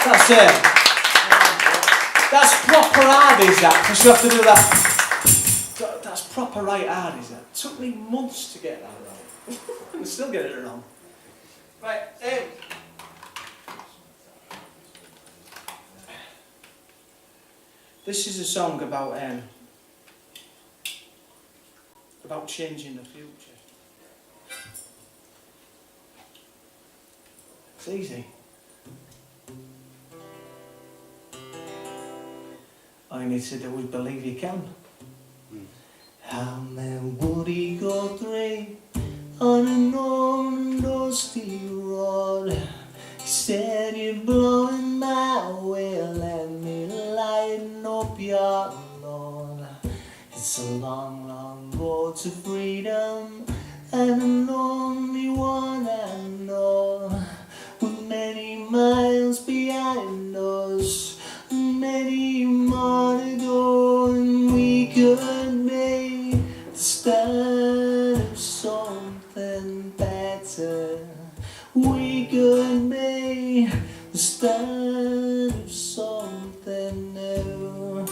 That's it. That's proper hard, is that? Because you have to do that. proper right hard, is it? It took me months to get that right. I'm still getting it wrong. Right, this is a song about changing the future. It's easy. All you need to do is believe you can. How many would he go through on an old dusty road? He said, you're blowing my way, let me lighten up your load. It's a long, long road to freedom, and an only one I know. With many miles behind us, many more to go, and we could make the start of something better. We could make the start of something new.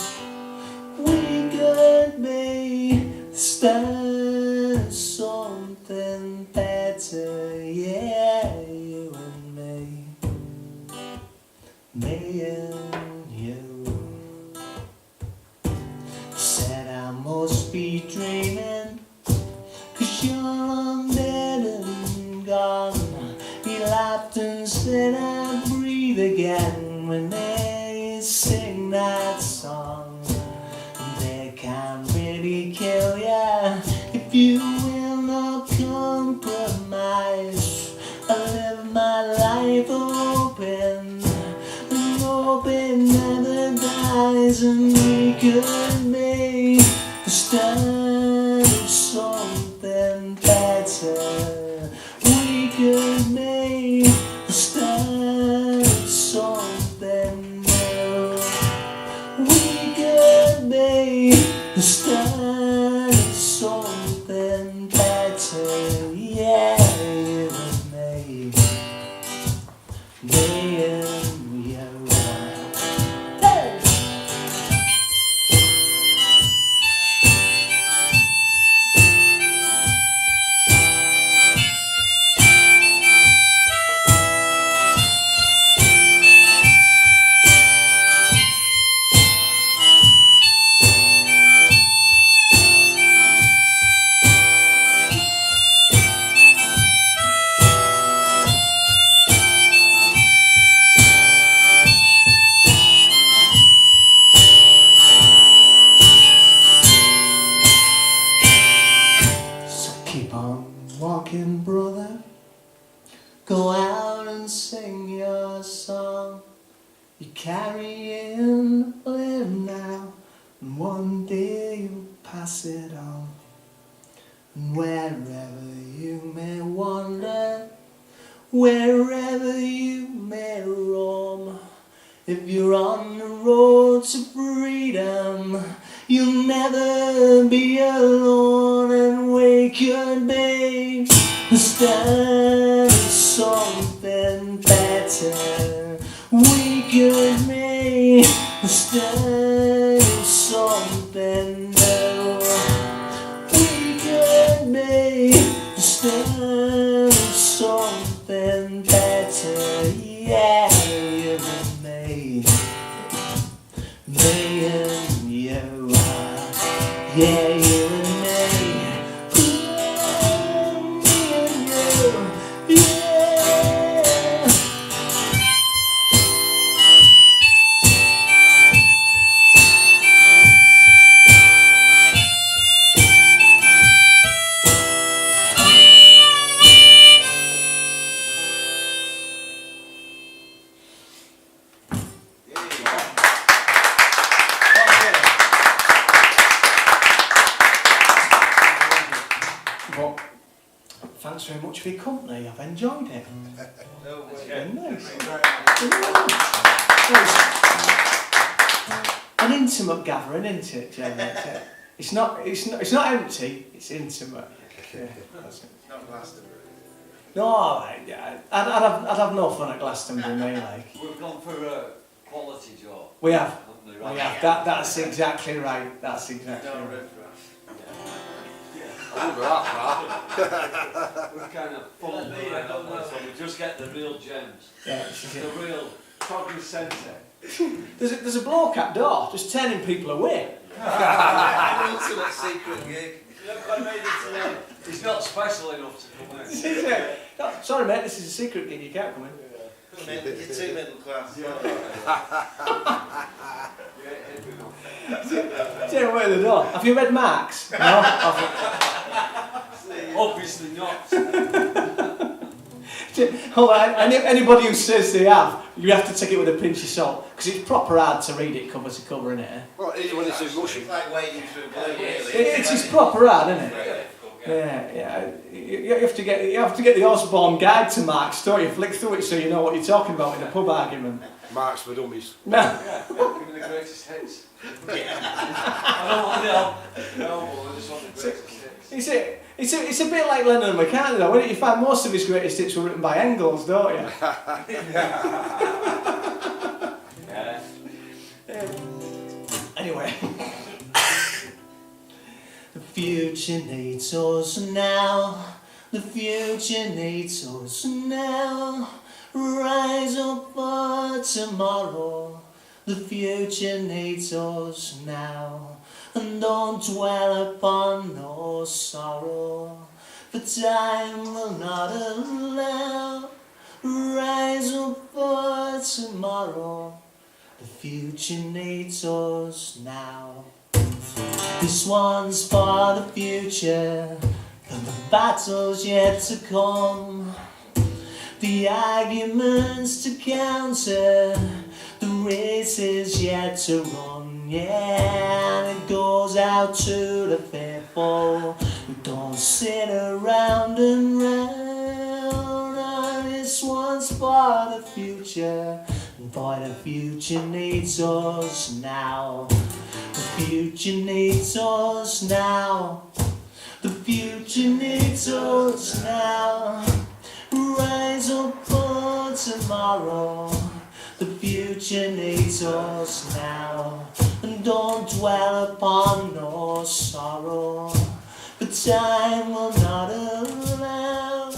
We could make the start of something better, yeah, you and me. Me and you. Said I must be dreaming, 'cause you're long dead and gone. He laughed and said I'd breathe again when they sing that song. They can't really kill ya if you will not compromise. I live my life open, and open never dies, and we could make the start of something better. We could make the start of something new. We could make the start of something better, yeah, you and me. Me and you. Hey! So keep on walking, brother. Go out and sing your song. You carry in a live now, and one day you'll pass it on. And wherever you may wander, wherever you may roam, if you're on the road to freedom, you'll never be alone, and we could be the start of something better. We could make the start of something new. We could make the start of something better, yeah, you and me. Me and you, yeah, you and me. Ooh, me and you, yeah. Well, thanks very much for your company. I've enjoyed it. It's been nice. An intimate gathering, isn't it, Jamie? It's not empty. It's intimate. Yeah, that's it. Not Glastonbury. No, I'd have no fun at Glastonbury, me, like. We've gone for a quality job. We have. haven't we, We right? have. That's exactly right. That's exactly No right. riff raff. Remember that, We kind of follow the Me, I right don't know. so we just get the real gems. Yeah, this is The it. real cognoscente. There's a bloke at door just turning people away. An ultimate secret gig. You haven't quite made it today. He's not special enough to come in. This is it. No, sorry mate, this is a secret gig, you can't come in. You're too middle class. You ain't hip enough. Turn away the door. Have you read Marx? No? Obviously not. Hold on, anybody who says they have, you have to take it with a pinch of salt, because it's proper hard to read it cover to cover, innit? Eh? Well, even when it's in Russian. It's like wading through blue, really. It's proper hard, isn't it? Yeah. You have to get the Osborne guide to Marx, don't you? Flick through it so you know what you're talking about in a pub argument. Marks for dummies. No. Yeah, give me the greatest hits. I don't want the album, I just want the greatest hits. It's a bit like Lennon and McCartney though, isn't it? You find most of his greatest hits were written by Engels, don't you? Yeah. Anyway. The future needs us now. The future needs us now. Rise up for tomorrow. The future needs us now. And don't dwell upon no sorrow, for time will not allow. Rise up for tomorrow. The future needs us now. This one's for the future, and the battle's yet to come. The arguments to counter, the race is yet to run. Yeah, and it goes out to the faithful who don't sit around and round. And this one's for the future, and boy, the future needs us now. The future needs us now. The future needs us now. Rise up for tomorrow. The future needs us now. And don't dwell upon no sorrow, for time will not allow.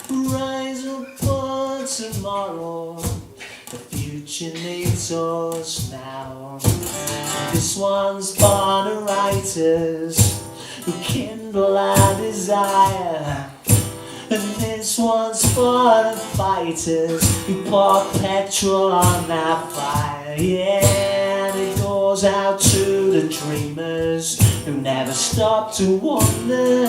Rise up for tomorrow. The future needs us now. This one's for the writers who kindle our desire. And this one's for the fighters who pour petrol on our fire. Yeah, and it goes out to the dreamers who never stop to wonder.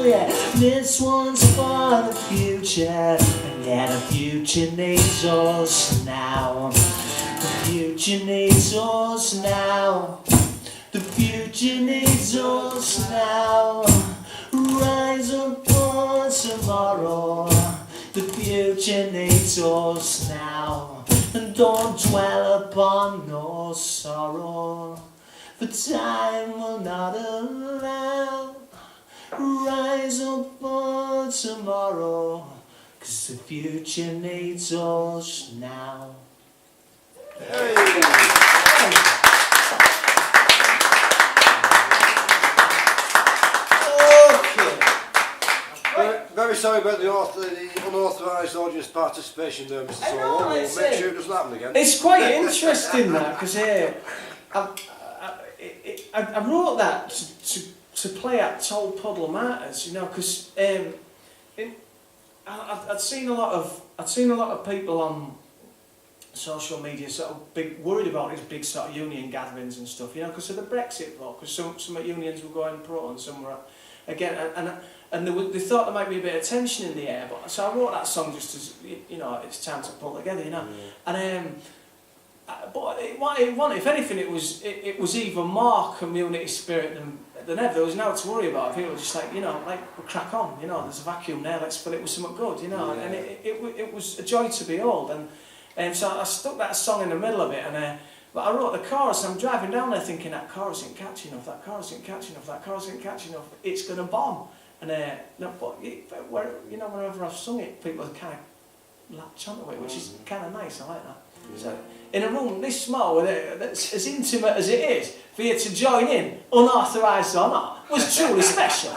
Yeah, this one's for the future, and yeah, the future needs us now. The future needs us now. The future needs us now. Rise up for tomorrow. The future needs us now. And don't dwell upon no sorrow, for time will not allow. Rise up for tomorrow, 'cause the future needs us now. Very sorry about the unauthorised audience participation there, Mr. I know, Solo. We'll it's make it. sure it doesn't happen again. It's quite interesting that, because I wrote that to play at Toll Puddle Martyrs, you know, because I'd seen a lot of people on social media sort of big worried about these big sort of union gatherings and stuff, you know, because of the Brexit vote, because some unions were going pro and some were again, and they thought there might be a bit of tension in the air, but so I wrote that song just as, you know, it's time to pull together, you know, and but if anything, it was even more community spirit than ever. There was no to worry about. People were just like, you know, like, we'll crack on, you know, there's a vacuum there, let's fill it with something good, you know, and it was a joy to behold, and so I stuck that song in the middle of it, but I wrote the chorus. I'm driving down there thinking that chorus ain't catchy enough, that chorus ain't catchy enough, that chorus ain't catchy enough. It's gonna bomb. And no, but you know, whenever I've sung it, people kind of latch onto it, which is kind of nice. I like that. So in a room this small, that's as intimate as it is, for you to join in, unauthorised or not, was truly special.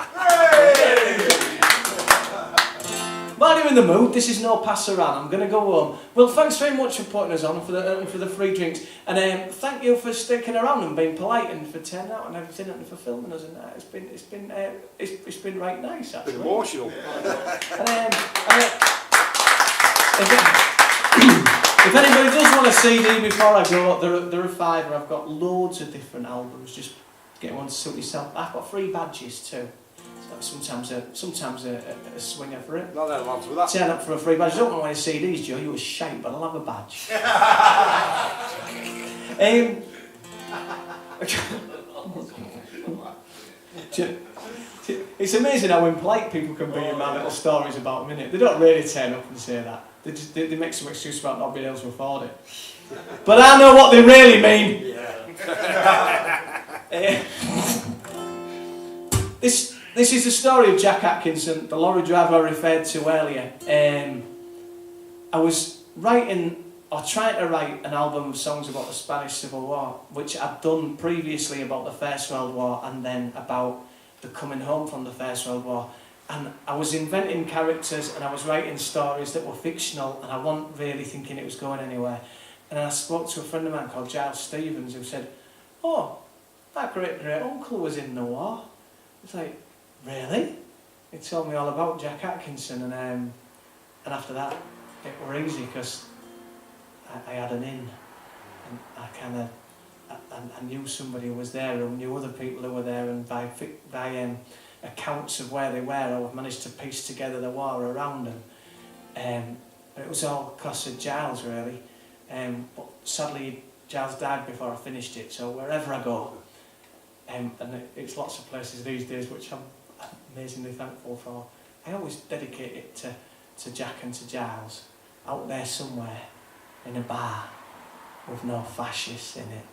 While you're in the mood, this is no pass around. I'm going to go home. Well, thanks very much for putting us on for the free drinks, and thank you for sticking around and being polite and for turning out and everything and for filming us and that. It's been right nice actually. Bit emotional. If anybody does want a CD before I go, there are 5. I've got loads of different albums. Just get one to suit yourself. I've got 3 badges too. So sometimes a swinger for it. Not that lads with that. Turn up for a free badge. I don't want any CDs, Joe. You were shite, but I'll have a badge. It's amazing how impolite people can be in my little stories about them, innit? They don't really turn up and say that. They make some excuse about not being able to afford it. But I know what they really mean. This is the story of Jack Atkinson, the lorry driver I referred to earlier. I was writing, or trying to write, an album of songs about the Spanish Civil War, which I'd done previously about the First World War and then about the coming home from the First World War. And I was inventing characters and I was writing stories that were fictional and I wasn't really thinking it was going anywhere. And I spoke to a friend of mine called Giles Stevens who said, "Oh, that great uncle was in the war." It's like, really? He told me all about Jack Atkinson, and after that it were easy because I had an in, and I knew somebody who was there who knew other people who were there, and by accounts of where they were, I managed to piece together the war around them. But it was all because of Giles really, but sadly Giles died before I finished it, so wherever I go, and it's lots of places these days which I'm amazingly thankful for, I always dedicate it to Jack and to Giles, out there somewhere in a bar with no fascists in it.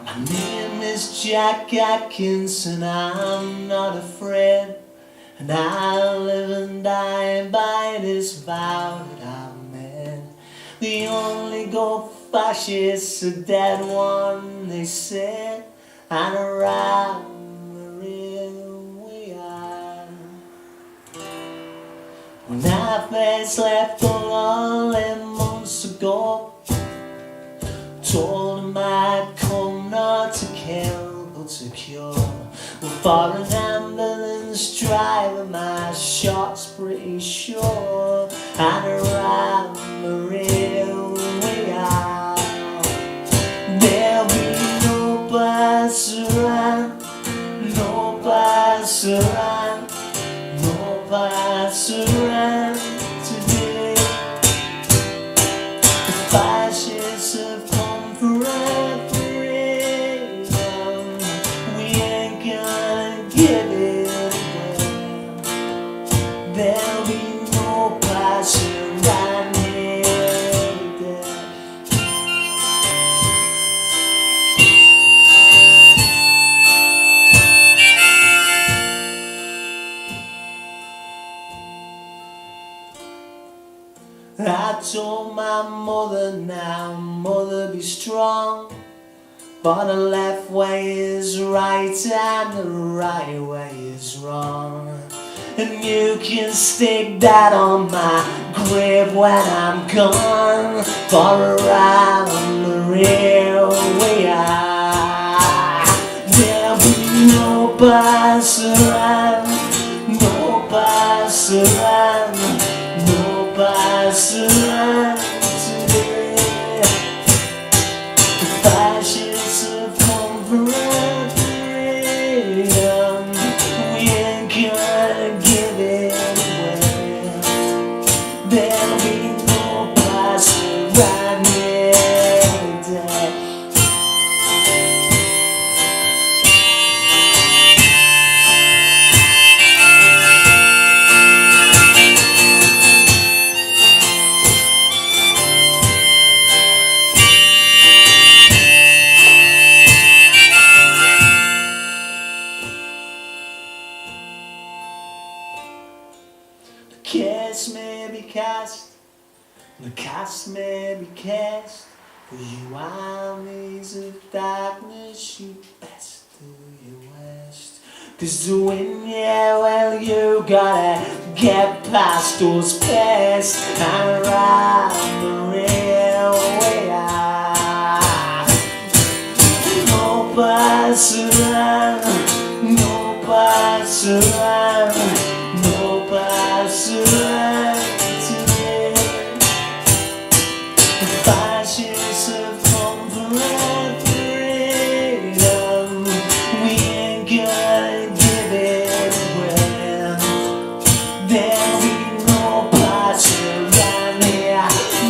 My name is Jack Atkinson, I'm not afraid, and I live and die by this vow that I've made. The only go fascists a dead one, they say, and around the rim we are. When I first left the lonely months ago, told him I'd come not to kill but to cure. Well, for an ambulance driver my shot's pretty sure, and around the rim we are. There'll be no pass around, no pass around, no pass around today. The fascists have come for our freedom, we ain't gonna give it away. There'll be no pass around here today. I told my mother, now mother be strong, but the left way is right and the right way is wrong. And you can stick that on my grave when I'm gone, for around the real we are. There'll be no pass around, no pass around, no pass around today. The fascists have come for our freedom, we ain't gonna give it away. There'll be no pass around here today. The cast may be cast, the cast may be cast, You armies of darkness, you best do your worst. 'Cause to win, yeah, well, you gotta get past those pests and ride the railway. No pass around, no pass around, no pass around today. The fascists have come for our freedom. We ain't gonna give it away. There'll be no pass around here,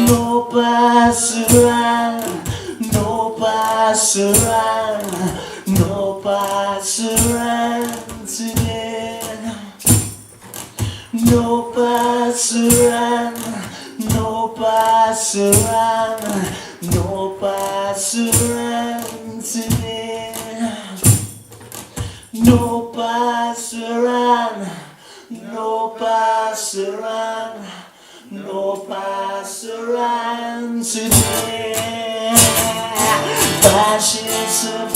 no pass around, no pass around, no pass around today. No pass around, no pass around, no pass around today. No pass around, no pass around, no pass around today. Fascists have